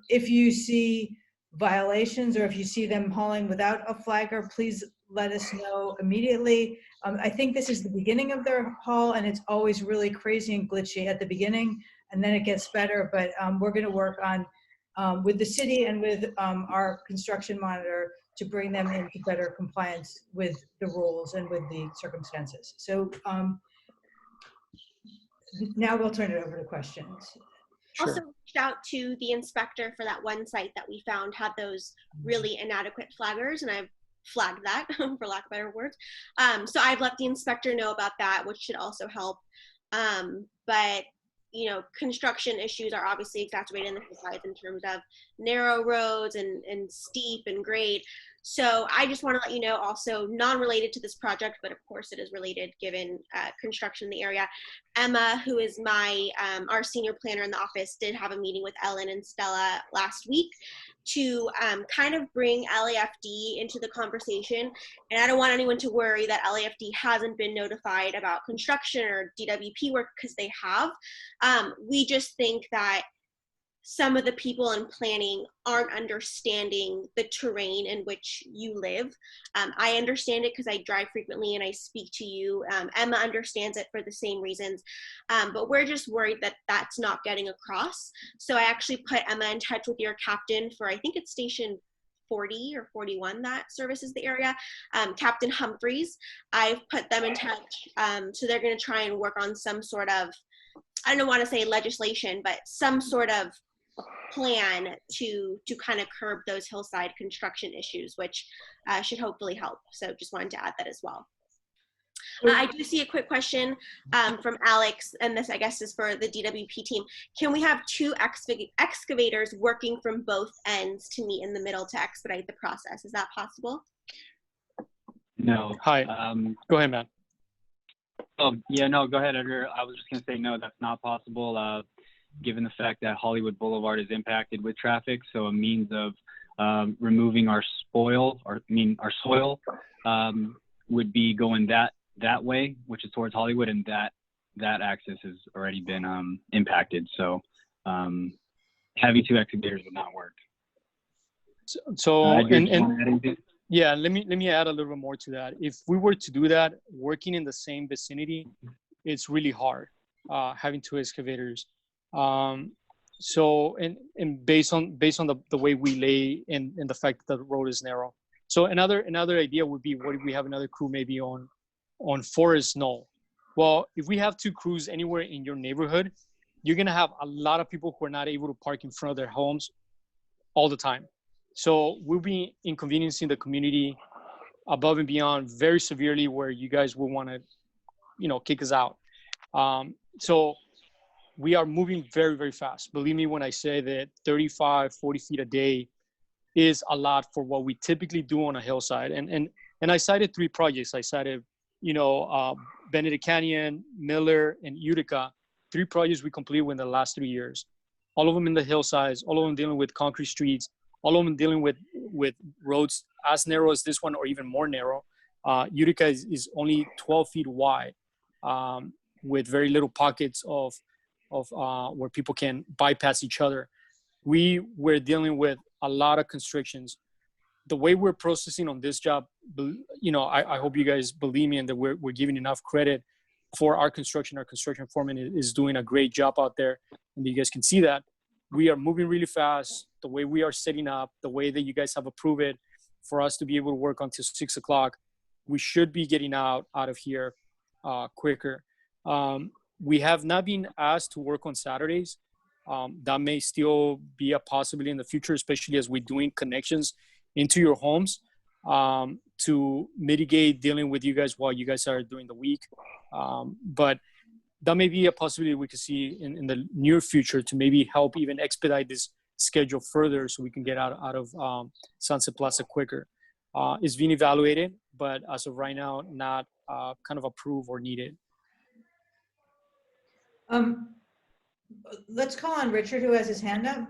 if you see violations, or if you see them hauling without a flagger, please let us know immediately. I think this is the beginning of their haul, and it's always really crazy and glitchy at the beginning, and then it gets better. But we're going to work on with the city and with our construction monitor to bring them into better compliance with the rules and with the circumstances. So now we'll turn it over to questions. Also Sure. reached out to the inspector for that one site that we found had those really inadequate flaggers, and I've flagged that for lack of better words. So I've let the inspector know about that, which should also help. But you know, construction issues are obviously exacerbated in the hillsides in terms of narrow roads and steep and grade. So I just want to let you know, also non-related to this project, but of course it is related given construction in the area. Emma, who is my our senior planner in the office, did have a meeting with Ellen and Stella last week to kind of bring LAFD into the conversation. And I don't want anyone to worry that LAFD hasn't been notified about construction or DWP work, because they have. We just think that some of the people in planning aren't understanding the terrain in which you live. I understand it because I drive frequently and I speak to you. Emma understands it for the same reasons, but we're just worried that that's not getting across. So I actually put Emma in touch with your captain for, I think it's station 40 or 41 that services the area, Captain Humphreys. I've put them in touch. So they're going to try and work on some sort of, I don't want to say legislation, but some sort of plan to kind of curb those hillside construction issues, which should hopefully help. So just wanted to add that as well. I do see a quick question from Alex, and this I guess is for the DWP team. Can we have two excavators working from both ends to meet in the middle to expedite the process? Is that possible? No. Hi. Go ahead, Matt. Oh, yeah, no, go ahead, Edgar. I was just going to say, no, that's not possible, given the fact that Hollywood Boulevard is impacted with traffic. So a means of removing our soil would be going that way, which is towards Hollywood, and that access has already been impacted. So having two excavators would not work. Yeah, let me add a little bit more to that. If we were to do that, working in the same vicinity, it's really hard, having two excavators. So and based on the way we lay and the fact that the road is narrow. So another idea would be, what if we have another crew maybe on Forest Knoll? Well, if we have two crews anywhere in your neighborhood, you're gonna have a lot of people who are not able to park in front of their homes all the time. So we'll be inconveniencing the community above and beyond very severely, where you guys will want to, kick us out. So we are moving very, very fast. Believe me when I say that 35, 40 feet a day is a lot for what we typically do on a hillside. And I cited 3 projects. I cited, Benedict Canyon, Miller, and Utica. 3 projects we completed within the last 3 years. All of them in the hillsides, all of them dealing with concrete streets, all of them dealing with roads as narrow as this one or even more narrow. Utica is only 12 feet wide, with very little pockets of where people can bypass each other. We were dealing with a lot of constrictions. The way we're processing on this job, I hope you guys believe me and that we're giving enough credit for our construction. Our construction foreman is doing a great job out there, and you guys can see that. We are moving really fast. The way we are setting up, the way that you guys have approved it for us to be able to work until 6 o'clock, we should be getting out of here quicker. We have not been asked to work on Saturdays. That may still be a possibility in the future, especially as we're doing connections into your homes, to mitigate dealing with you guys while you guys are during the week. But that may be a possibility we could see in the near future to maybe help even expedite this schedule further so we can get out of Sunset Plaza quicker. It's being evaluated, but as of right now, not kind of approved or needed. Let's call on Richard, who has his hand up.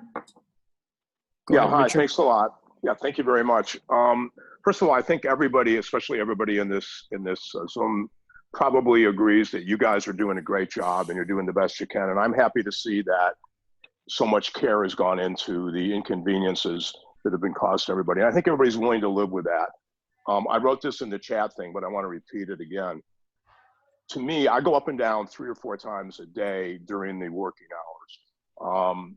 Go ahead, Hi, Richard. thanks a lot. Yeah, thank you very much. First of all, I think everybody, especially everybody in this Zoom, probably agrees that you guys are doing a great job and you're doing the best you can. And I'm happy to see that so much care has gone into the inconveniences that have been caused to everybody. And I think everybody's willing to live with that. I wrote this in the chat thing, but I want to repeat it again. To me, I go up and down 3 or 4 times a day during the working hours.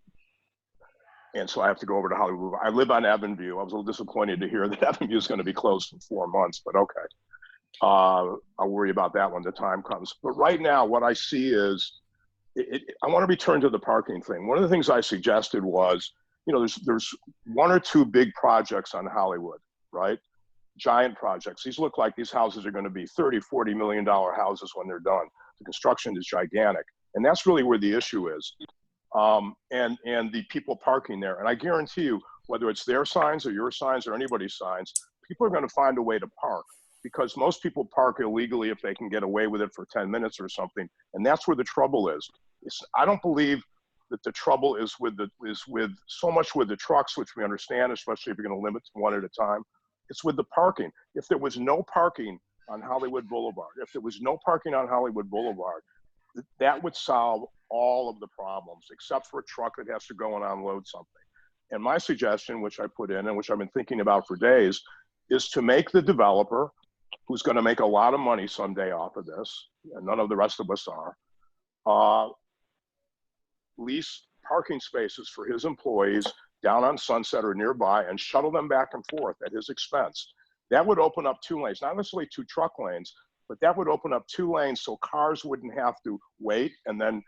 And so I have to go over to Hollywood. I live on Evanview. I was a little disappointed to hear that Evanview is going to be closed for 4 months, but okay. I'll worry about that when the time comes. But right now, what I see is I want to return to the parking thing. One of the things I suggested was, you know, there's one or two big projects on Hollywood, right? Giant projects. These look like these houses are going to be $30, $40 million houses when they're done. The construction is gigantic. And that's really where the issue is. And the people parking there. And I guarantee you, whether it's their signs or your signs or anybody's signs, people are going to find a way to park, because most people park illegally if they can get away with it for 10 minutes or something. And that's where the trouble is. I don't believe that the trouble is with so much with the trucks, which we understand, especially if you're going to limit to one at a time. It's with the parking. If there was no parking on Hollywood Boulevard, that would solve all of the problems, except for a truck that has to go and unload something. And my suggestion, which I put in and which I've been thinking about for days, is to make the developer, who's going to make a lot of money someday off of this, and none of the rest of us are, lease parking spaces for his employees down on Sunset or nearby and shuttle them back and forth at his expense. That would open up 2 lanes, not necessarily 2 truck lanes, but that would open up 2 lanes so cars wouldn't have to wait and then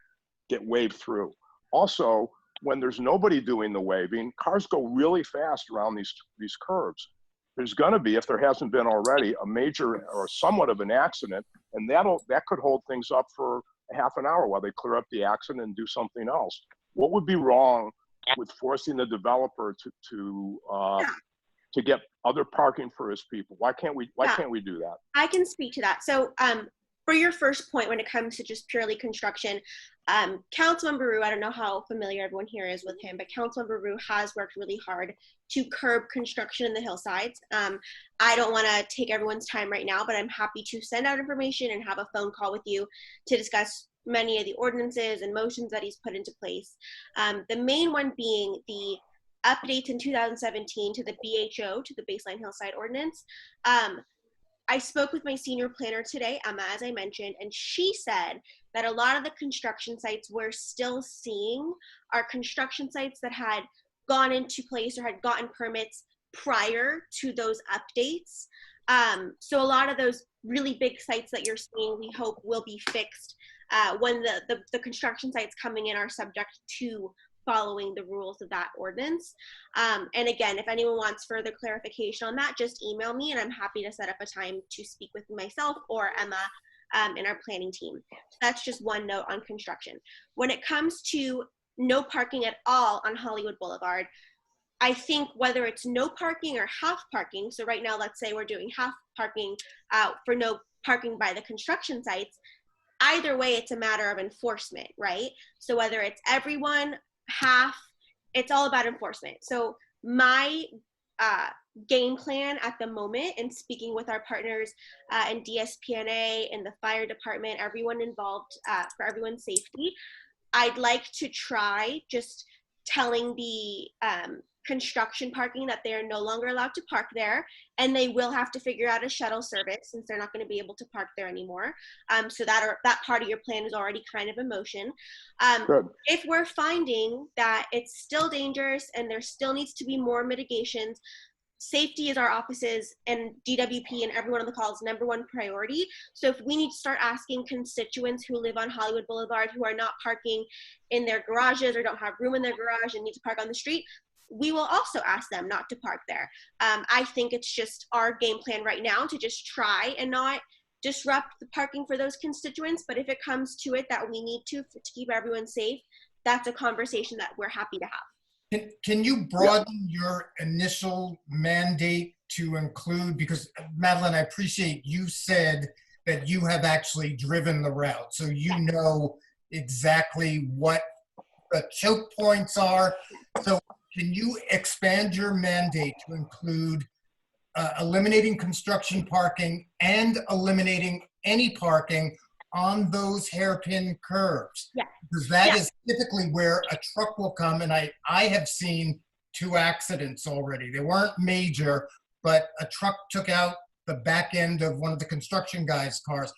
get waved through. Also, when there's nobody doing the waving, cars go really fast around these curves. There's going to be, if there hasn't been already, a major or somewhat of an accident, and that could hold things up for a half an hour while they clear up the accident and do something else. What would be wrong with forcing the developer to get other parking for his people? Why can't we do that? I can speak to that. So for your first point, when it comes to just purely construction, Councilmember Rue, I don't know how familiar everyone here is with him, but Councilmember Rue has worked really hard to curb construction in the hillsides. I don't want to take everyone's time right now, but I'm happy to send out information and have a phone call with you to discuss many of the ordinances and motions that he's put into place. The main one being the updates in 2017 to the BHO, to the Baseline Hillside Ordinance. I spoke with my senior planner today, Emma, as I mentioned, and she said that a lot of the construction sites we're still seeing are construction sites that had gone into place or had gotten permits prior to those updates. So a lot of those really big sites that you're seeing, we hope will be fixed when the construction sites coming in are subject to following the rules of that ordinance. And again, if anyone wants further clarification on that, just email me and I'm happy to set up a time to speak with myself or Emma in our planning team. So that's just one note on construction. When it comes to no parking at all on Hollywood Boulevard, I think whether it's no parking or half parking, so right now let's say we're doing half parking for no parking by the construction sites, either way it's a matter of enforcement, right? So whether it's everyone, half, it's all about enforcement. So my game plan at the moment, and speaking with our partners in DSPNA and the fire department, everyone involved for everyone's safety, I'd like to try just telling the construction parking that they are no longer allowed to park there, and they will have to figure out a shuttle service since they're not going to be able to park there anymore. So that part of your plan is already kind of in motion. If we're finding that it's still dangerous and there still needs to be more mitigations, safety is our offices and DWP and everyone on the call's #1 priority. So if we need to start asking constituents who live on Hollywood Boulevard who are not parking in their garages or don't have room in their garage and need to park on the street, we will also ask them not to park there. I think it's just our game plan right now to just try and not disrupt the parking for those constituents. But if it comes to it that we need to keep everyone safe, that's a conversation that we're happy to have. Can you broaden your initial mandate to include, because Madeline, I appreciate you said that you have actually driven the route, so you know exactly what the choke points are. So can you expand your mandate to include eliminating construction parking and eliminating any parking on those hairpin curves? Yeah. Because that is typically where a truck will come, and I have seen 2 accidents already. They weren't major, but a truck took out the back end of one of the construction guys' cars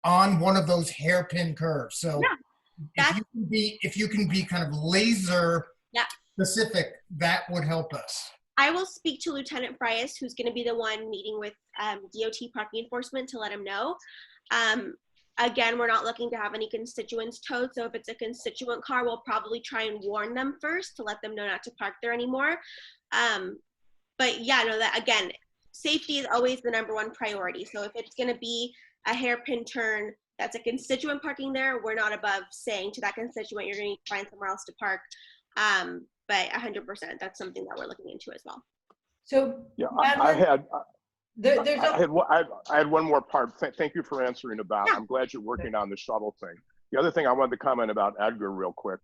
on one of those hairpin curves. So if you can be kind of laser specific, that would help us. I will speak to Lieutenant Frias, who's going to be the one meeting with DOT parking enforcement, to let him know. Again, we're not looking to have any constituents towed. So if it's a constituent car, we'll probably try and warn them first to let them know not to park there anymore. But yeah, no, that again, safety is always the #1 priority. So if it's going to be a hairpin turn that's a constituent parking there, we're not above saying to that constituent, you're going to need to find somewhere else to park. But 100%, that's something that we're looking into as well. So Yeah, Madeline, I had one more part. Thank you for answering about. Yeah. I'm glad you're working on the shuttle thing. The other thing I wanted to comment about Edgar real quick,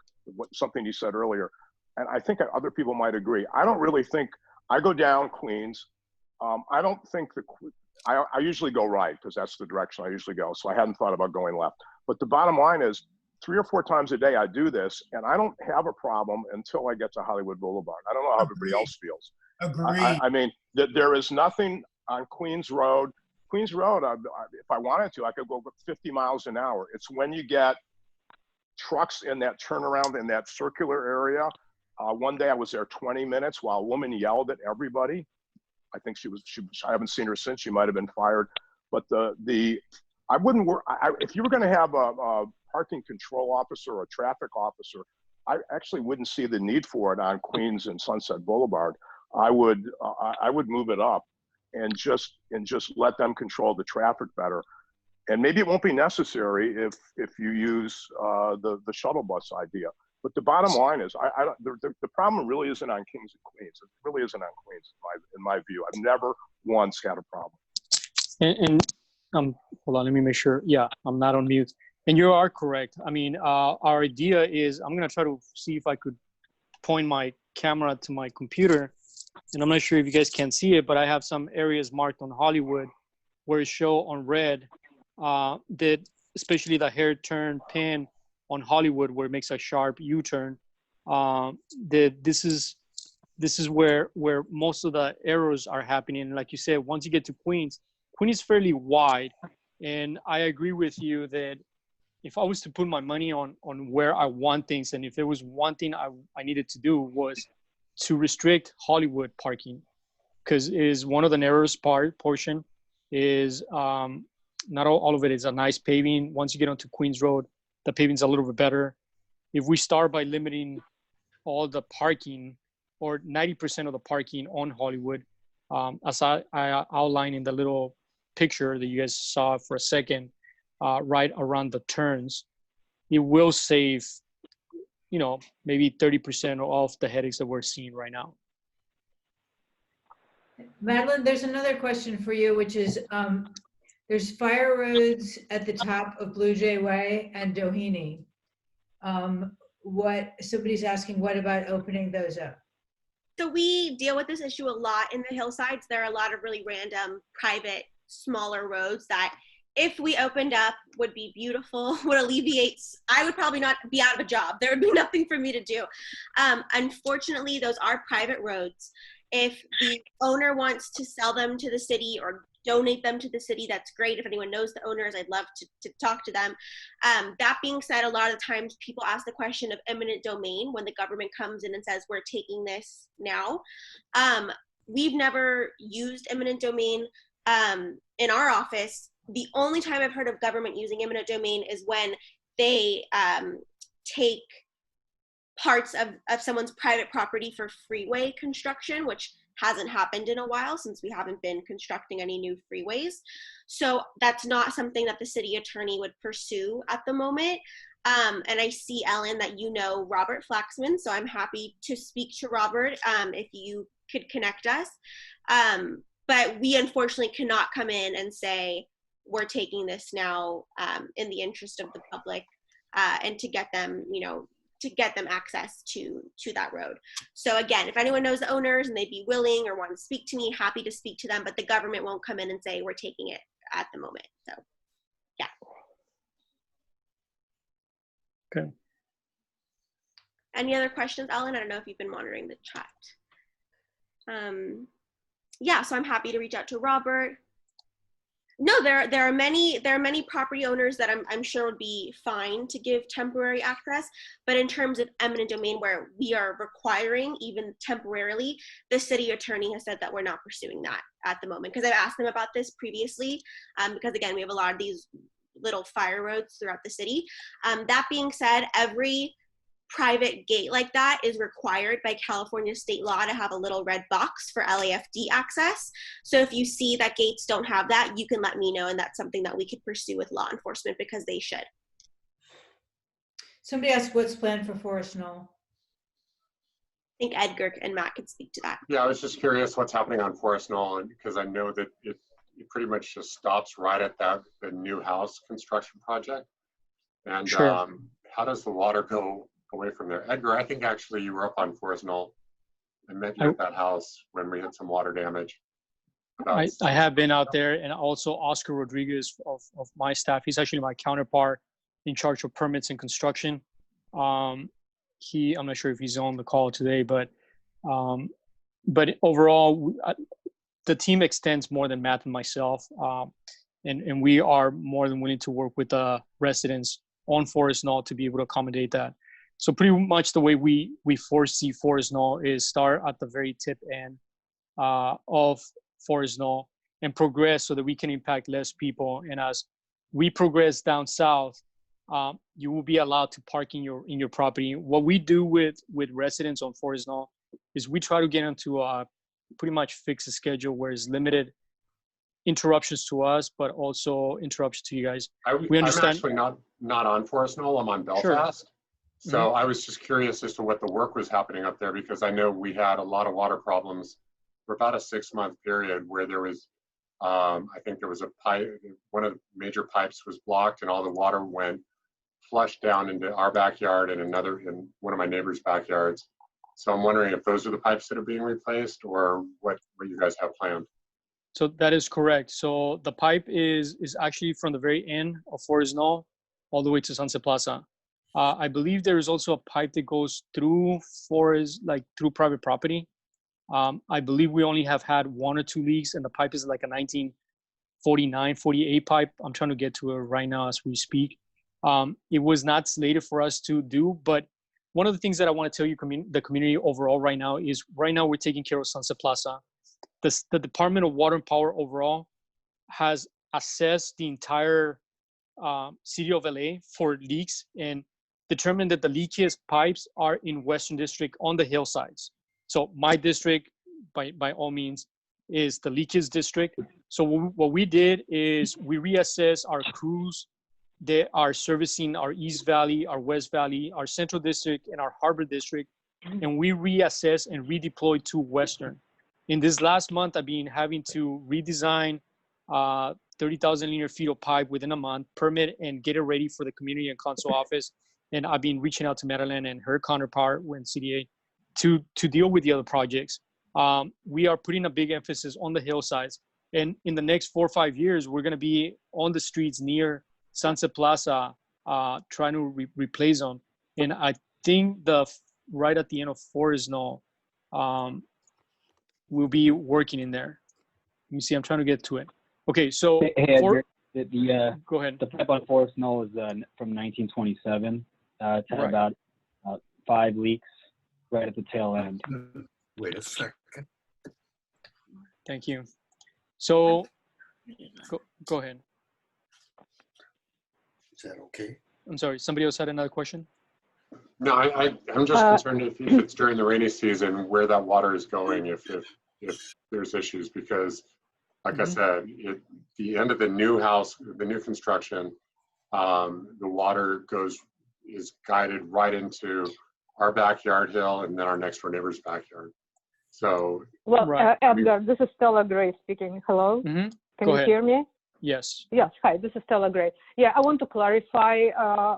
something he said earlier, and I think other people might agree. I don't really think, I go down Queens. I don't think I usually go right because that's the direction I usually go. So I hadn't thought about going left. But the bottom line is 3 or 4 times a day I do this, and I don't have a problem until I get to Hollywood Boulevard. I don't know how everybody else feels. Agreed. I mean, there is nothing on Queens Road. Queens Road, if I wanted to, I could go 50 miles an hour. It's when you get trucks in that turnaround in that circular area. One day I was there 20 minutes while a woman yelled at everybody. I think I haven't seen her since. She might have been fired. But I wouldn't work. If you were going to have a parking control officer or a traffic officer, I actually wouldn't see the need for it on Queens and Sunset Boulevard. I would move it up and just let them control the traffic better. And maybe it won't be necessary if you use the shuttle bus idea. But the bottom line is, the problem really isn't on Kings and Queens. It really isn't on Queens, in my view. I've never once had a problem. And hold on, let me make sure. Yeah, I'm not on mute. And you are correct. I mean, our idea is, I'm gonna try to see if I could point my camera to my computer. And I'm not sure if you guys can see it, but I have some areas marked on Hollywood where it show on red that especially the hair turn pin on Hollywood where it makes a sharp U-turn. That this is where most of the errors are happening. And like you said, once you get to Queens is fairly wide. And I agree with you that if I was to put my money on where I want things, and if there was one thing I needed to do was to restrict Hollywood parking, because is one of the narrowest portion is not all of it is a nice paving. Once you get onto Queens Road, the paving's a little bit better. If we start by limiting all the parking or 90% of the parking on Hollywood, as I outlined in the little picture that you guys saw for a second, right around the turns, it will save, maybe 30% off the headaches that we're seeing right now. Madeline, there's another question for you, which is, there's fire roads at the top of Blue Jay Way and Doheny. Somebody's asking, what about opening those up? So we deal with this issue a lot in the hillsides. There are a lot of really random, private, smaller roads that if we opened up would be beautiful, would alleviate, I would probably not be out of a job. There would be nothing for me to do. Unfortunately, those are private roads. If the owner wants to sell them to the city or donate them to the city, that's great. If anyone knows the owners, I'd love to talk to them. That being said, a lot of the times people ask the question of eminent domain when the government comes in and says, we're taking this now. We've never used eminent domain in our office. The only time I've heard of government using eminent domain is when they take parts of someone's private property for freeway construction, which hasn't happened in a while since we haven't been constructing any new freeways. So that's not something that the city attorney would pursue at the moment. And I see, Ellen, that you know Robert Flaxman, so I'm happy to speak to Robert if you could connect us. But we unfortunately cannot come in and say, we're taking this now in the interest of the public and to get them, to get them access to that road. So again, if anyone knows the owners and they'd be willing or want to speak to me, happy to speak to them, but the government won't come in and say we're taking it at the moment. So yeah. Okay. Any other questions, Ellen? I don't know if you've been monitoring the chat. Yeah, so I'm happy to reach out to Robert. No, there are many property owners that I'm sure would be fine to give temporary access, but in terms of eminent domain where we are requiring even temporarily, the city attorney has said that we're not pursuing that at the moment, because I've asked them about this previously, because again, we have a lot of these little fire roads throughout the city. That being said, every private gate like that is required by California state law to have a little red box for LAFD access. So if you see that gates don't have that, you can let me know, and that's something that we could pursue with law enforcement because they should. Somebody asked what's planned for Forest Knoll. I think Edgar and Matt could speak to that. Yeah, I was just curious what's happening on Forest Knoll, because I know that it pretty much just stops right at the new house construction project. And Sure. how does the water go away from there? Edgar, I think actually you were up on Forest Knoll. I met you at that house when we had some water damage. I have been out there, and also Oscar Rodriguez of my staff. He's actually my counterpart in charge of permits and construction. I'm not sure if he's on the call today, but overall, the team extends more than Matt and myself, and we are more than willing to work with the residents on Forest Knoll to be able to accommodate that. So pretty much the way we foresee Forest Knoll is start at the very tip end of Forest Knoll and progress so that we can impact less people. And as we progress down south, you will be allowed to park in your property. What we do with residents on Forest Knoll is we try to get into a pretty much fix a schedule where it's limited interruptions to us, but also interruptions to you guys. We understand. I'm actually not on Forest Knoll. I'm on Belfast. Sure. So I was just curious as to what the work was happening up there, because I know we had a lot of water problems for about a 6-month period where there was, I think there was a pipe, one of the major pipes was blocked and all the water went flushed down into our backyard and in one of my neighbor's backyards. So I'm wondering if those are the pipes that are being replaced or what you guys have planned. So that is correct. So the pipe is actually from the very end of Forest Knoll all the way to Sunset Plaza. I believe there is also a pipe that goes through forest, like through private property. I believe we only have had 1 or 2 leaks, and the pipe is like a 1949, 48 pipe. I'm trying to get to it right now as we speak. It was not slated for us to do, but one of the things that I want to tell you, the community overall right now is right now we're taking care of Sunset Plaza. The Department of Water and Power overall has assessed the entire city of LA for leaks and determined that the leakiest pipes are in Western District on the hillsides. So my district, by all means, is the leakiest district. So what we did is we reassessed our crews that are servicing our East Valley, our West Valley, our Central District, and our Harbor District, and we reassessed and redeployed to Western. In this last month, I've been having to redesign 30,000 linear feet of pipe within a month, permit and get it ready for the community and council office. And I've been reaching out to Madeline and her counterpart when CDA to deal with the other projects. We are putting a big emphasis on the hillsides. And in the next 4 or 5 years, we're going to be on the streets near Sunset Plaza, trying to replace them. And I think right at the end of Forest Knoll, we'll be working in there. Let me see, I'm trying to get to it. Okay, so go ahead. The pipe on Forest Knoll is from 1927. It's had about 5 leaks right at the tail end. Wait a second. Thank you. So go ahead. Is that okay? I'm sorry, somebody else had another question? No, I'm just concerned if it's during the rainy season where that water is going, if there's issues, because like I said, the end of the new house, the new construction, the water is guided right into our backyard hill and then our next door neighbor's backyard. So, well, Edgar, this is Stella Gray speaking. Hello. Can Go you ahead. hear me? Yes. Yes. Hi, this is Stella Gray. Yeah, I want to clarify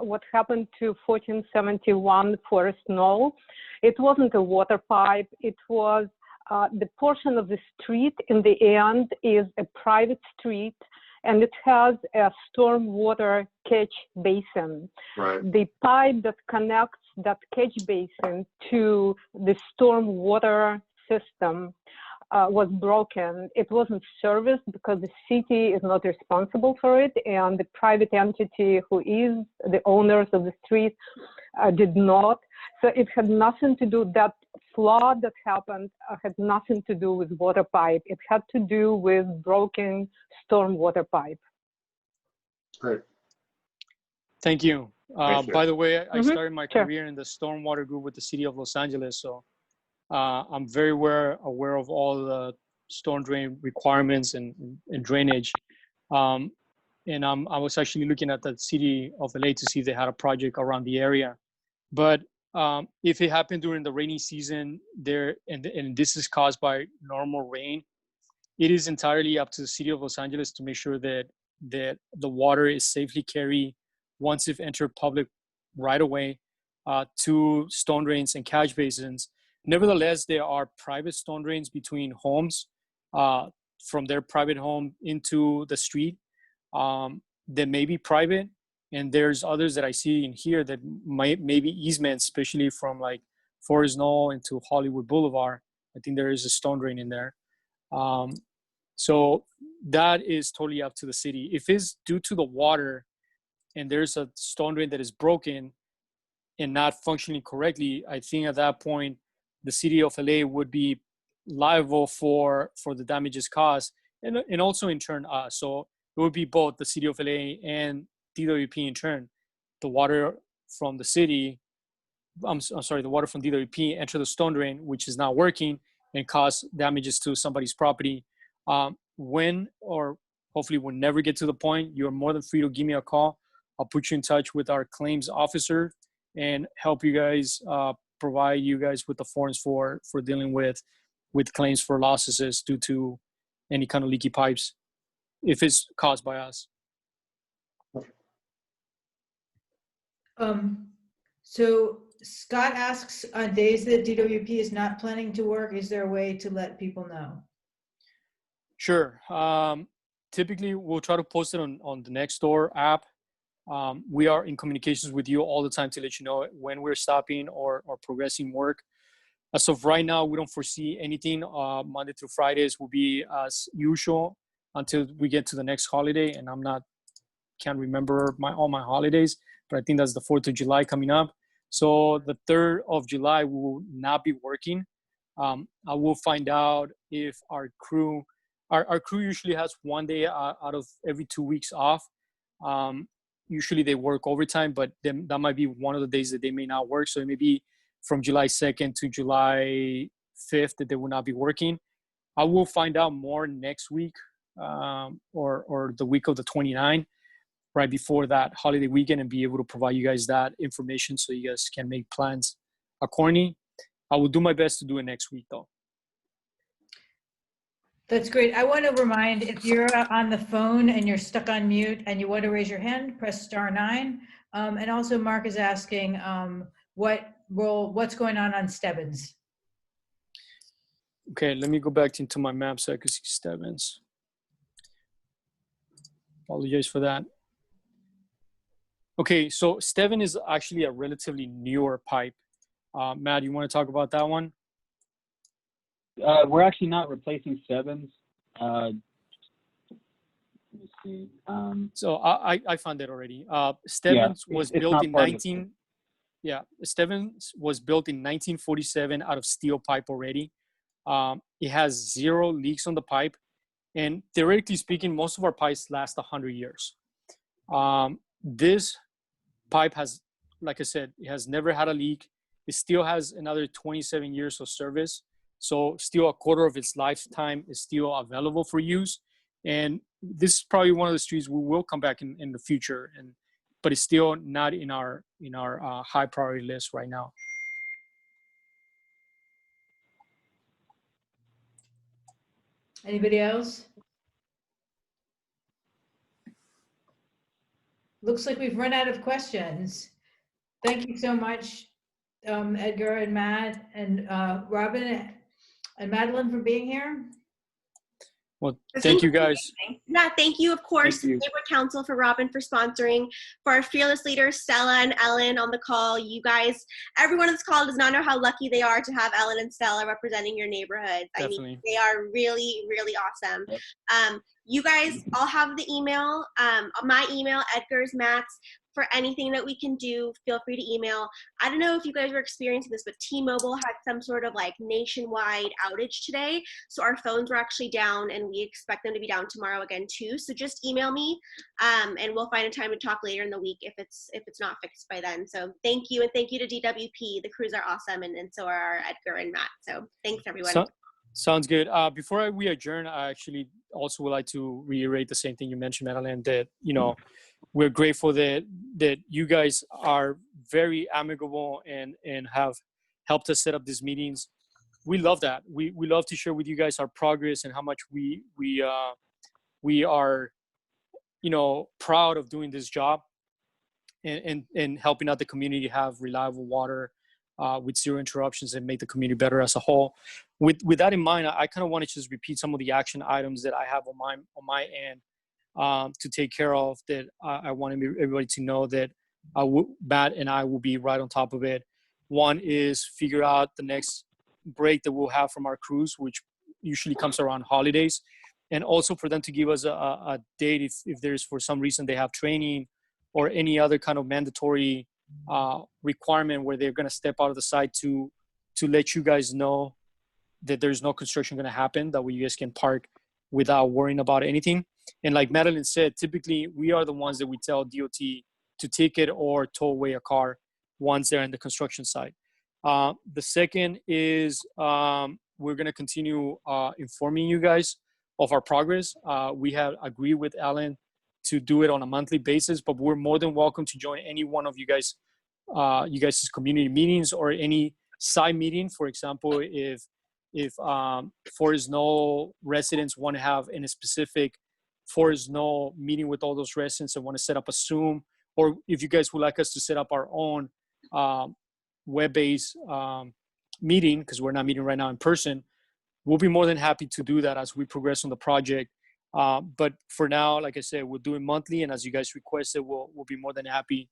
what happened to 1471 Forest Knoll. It wasn't a water pipe. It was the portion of the street in the end is a private street, and it has a storm water catch basin. right. The pipe that connects that catch basin to the storm water system was broken. It wasn't serviced because the city is not responsible for it, and the private entity who is the owners of the street did not. So it had nothing to do, that flood that happened had nothing to do with water pipe. It had to do with broken storm water pipe. Great. Thank you. Thank you. By the way, I started my Sure. career in the stormwater group with the city of Los Angeles, so I'm very aware of all the storm drain requirements and drainage. And I was actually looking at the city of LA to see if they had a project around the area. But if it happened during the rainy season there, and this is caused by normal rain, it is entirely up to the city of Los Angeles to make sure that the water is safely carried once it's entered public right away to storm drains and catch basins. Nevertheless, there are private storm drains between homes from their private home into the street that may be private. And there's others that I see in here that may be easements, especially from like Forest Knoll into Hollywood Boulevard. I think there is a storm drain in there. So that is totally up to the city. If it's due to the water and there's a storm drain that is broken and not functioning correctly, I think at that point, the city of LA would be liable for the damages caused and also in turn us. So it would be both the city of LA and DWP in turn. The water from the city, I'm sorry, the water from DWP enter the storm drain, which is not working and cause damages to somebody's property. When or hopefully we'll never get to the point, you're more than free to give me a call. I'll put you in touch with our claims officer and help you guys, provide you guys with the forms for dealing with claims for losses due to any kind of leaky pipes if it's caused by us. So Scott asks, on days that DWP is not planning to work, is there a way to let people know? Sure. Typically, we'll try to post it on the Nextdoor app. We are in communications with you all the time to let you know when we're stopping or progressing work. As of right now, we don't foresee anything. Monday through Fridays will be as usual until we get to the next holiday. And can't remember all my holidays, but I think that's the 4th of July coming up. So the 3rd of July, we will not be working. I will find out if our crew usually has one day out of every 2 weeks off. Usually they work overtime, but then that might be one of the days that they may not work. So it may be from July 2nd to July 5th that they will not be working. I will find out more next week or the week of the 29th, right before that holiday weekend, and be able to provide you guys that information so you guys can make plans accordingly. I will do my best to do it next week though. That's great. I want to remind, if you're on the phone and you're stuck on mute and you want to raise your hand, press *9. And also Mark is asking what's going on Stebbins. Okay, let me go back into my map so I can see Stebbins. Apologize for that. Okay, so Stebbins is actually a relatively newer pipe. Matt, you want to talk about that one? We're actually not replacing Stebbins. Let me see. So I found it already. Stebbins was built in Stebbins was built in 1947 out of steel pipe already. It has 0 leaks on the pipe, and theoretically speaking, most of our pipes last 100 years. This pipe has, like I said, it has never had a leak. It still has another 27 years of service. So still a quarter of its lifetime is still available for use. And this is probably one of the streets we will come back in the future, but it's still not in our high priority list right now. Anybody else? Looks like we've run out of questions. Thank you so much, Edgar and Matt and Robin and Madeline, for being here. Well, thank you guys. Yeah, thank you, of course, Thank you. Neighborhood Council, for Robin, for sponsoring, for our fearless leaders, Stella and Ellen, on the call. You guys, everyone on this call does not know how lucky they are to have Ellen and Stella representing your neighborhoods. Definitely. I mean, they are really, really awesome. Yep. You guys all have the email, my email, Edgar's, Matt's. for anything that we can do, feel free to email. I don't know if you guys were experiencing this, but T-Mobile had some sort of like nationwide outage today. So our phones were actually down, and we expect them to be down tomorrow again too. So just email me, and we'll find a time to talk later in the week if it's not fixed by then. So thank you, and thank you to DWP. The crews are awesome, and so are Edgar and Matt. So thanks everyone. Sounds good. Before we adjourn, I actually also would like to reiterate the same thing you mentioned, Madeline, that, you know, we're grateful that you guys are very amicable and have helped us set up these meetings. We love that. We love to share with you guys our progress and how much we are, you know, proud of doing this job and helping out the community have reliable water with zero interruptions and make the community better as a whole. With that in mind, I kind of want to just repeat some of the action items that I have on my end to take care of, that I want everybody to know that Matt and I will be right on top of it. One is figure out the next break that we'll have from our crews, which usually comes around holidays, and also for them to give us a date if there's, for some reason, they have training or any other kind of mandatory requirement where they're going to step out of the site to let you guys know that there's no construction going to happen, that way you guys can park without worrying about anything. And like Madeline said, typically we are the ones that we tell DOT to ticket or tow away a car once they're in the construction site. The second is we're going to continue informing you guys of our progress. We have agreed with Alan to do it on a monthly basis, but we're more than welcome to join any one of you guys' community meetings or any side meeting. For example, if Forest Knoll residents want to have in a specific Forest Knoll meeting with all those residents and want to set up a Zoom, or if you guys would like us to set up our own web-based meeting, because we're not meeting right now in person, we'll be more than happy to do that as we progress on the project. But for now, like I said, we'll do it monthly, and as you guys requested, we'll be more than happy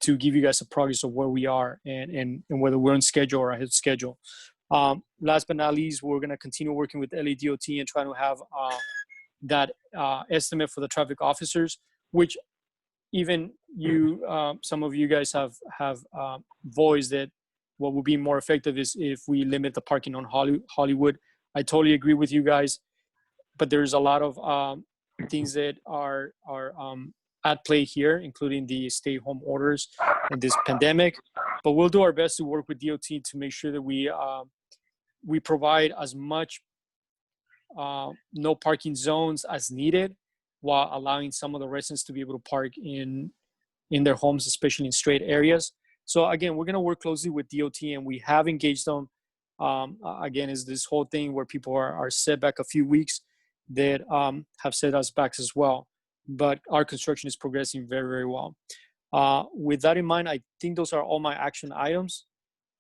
to give you guys a progress of where we are and whether we're on schedule or ahead of schedule. Last but not least, we're going to continue working with LADOT and trying to have that estimate for the traffic officers, which even you, some of you guys have voiced that what would be more effective is if we limit the parking on Hollywood. I totally agree with you guys, but there's a lot of things that are at play here, including the stay-home orders and this pandemic. But we'll do our best to work with DOT to make sure that we provide as much no parking zones as needed, while allowing some of the residents to be able to park in their homes, especially in straight areas. So again, we're going to work closely with DOT, and we have engaged them. Again, is this whole thing where people are set back a few weeks that have set us back as well. But our construction is progressing very, very well. With that in mind, I think those are all my action items.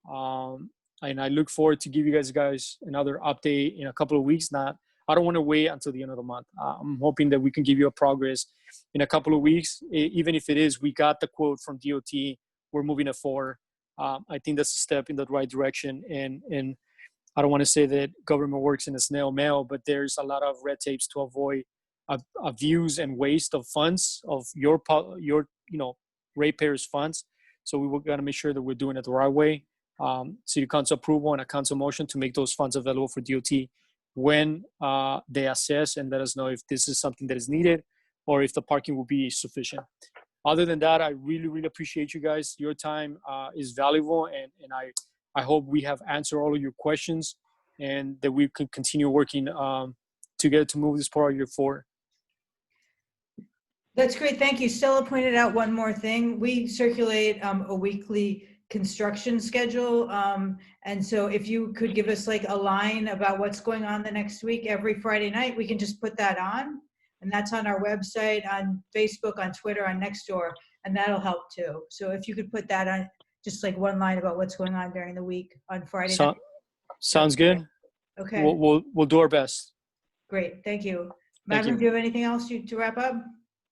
And I look forward to give you guys another update in a couple of weeks. I don't want to wait until the end of the month. I'm hoping that we can give you a progress in a couple of weeks, even if it is, we got the quote from DOT, we're moving it forward. I think that's a step in the right direction. And I don't want to say that government works in a snail mail, but there's a lot of red tapes to avoid abuse and waste of funds of your ratepayers' funds. So we got to make sure that we're doing it the right way. City council approval and a council motion to make those funds available for DOT when they assess and let us know if this is something that is needed or if the parking will be sufficient. Other than that, I really, really appreciate you guys. Your time is valuable, and I hope we have answered all of your questions and that we can continue working together to move this project forward. That's great. Thank you. Stella pointed out one more thing. We circulate a weekly construction schedule. And so if you could give us like a line about what's going on the next week, every Friday night, we can just put that on. And that's on our website, on Facebook, on Twitter, on Nextdoor, and that'll help too. So if you could put that on, just like one line about what's going on during the week on Friday night. Sounds good. Okay. We'll do our best. Great. Thank you. Thank Madeline, you. do you have anything else to wrap up?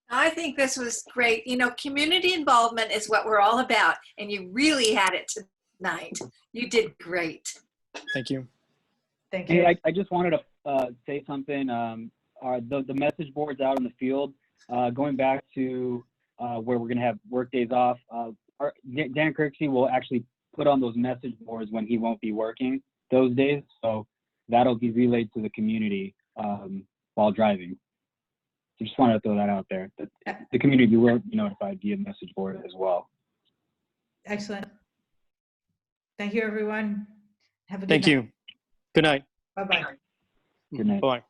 I think this was great. You know, community involvement is what we're all about, and you really had it tonight. You did great. Thank you. Thank you. Hey, I just wanted to say something. The message boards out in the field, going back to where we're going to have work days off. Dan Kirksey will actually put on those message boards when he won't be working those days. So that'll be relayed to the community while driving. So just wanted to throw that out there. The community will be notified via message board as well. Excellent. Thank you, everyone. Have a good Thank night. you. Good night. Bye-bye. Good night. Bye.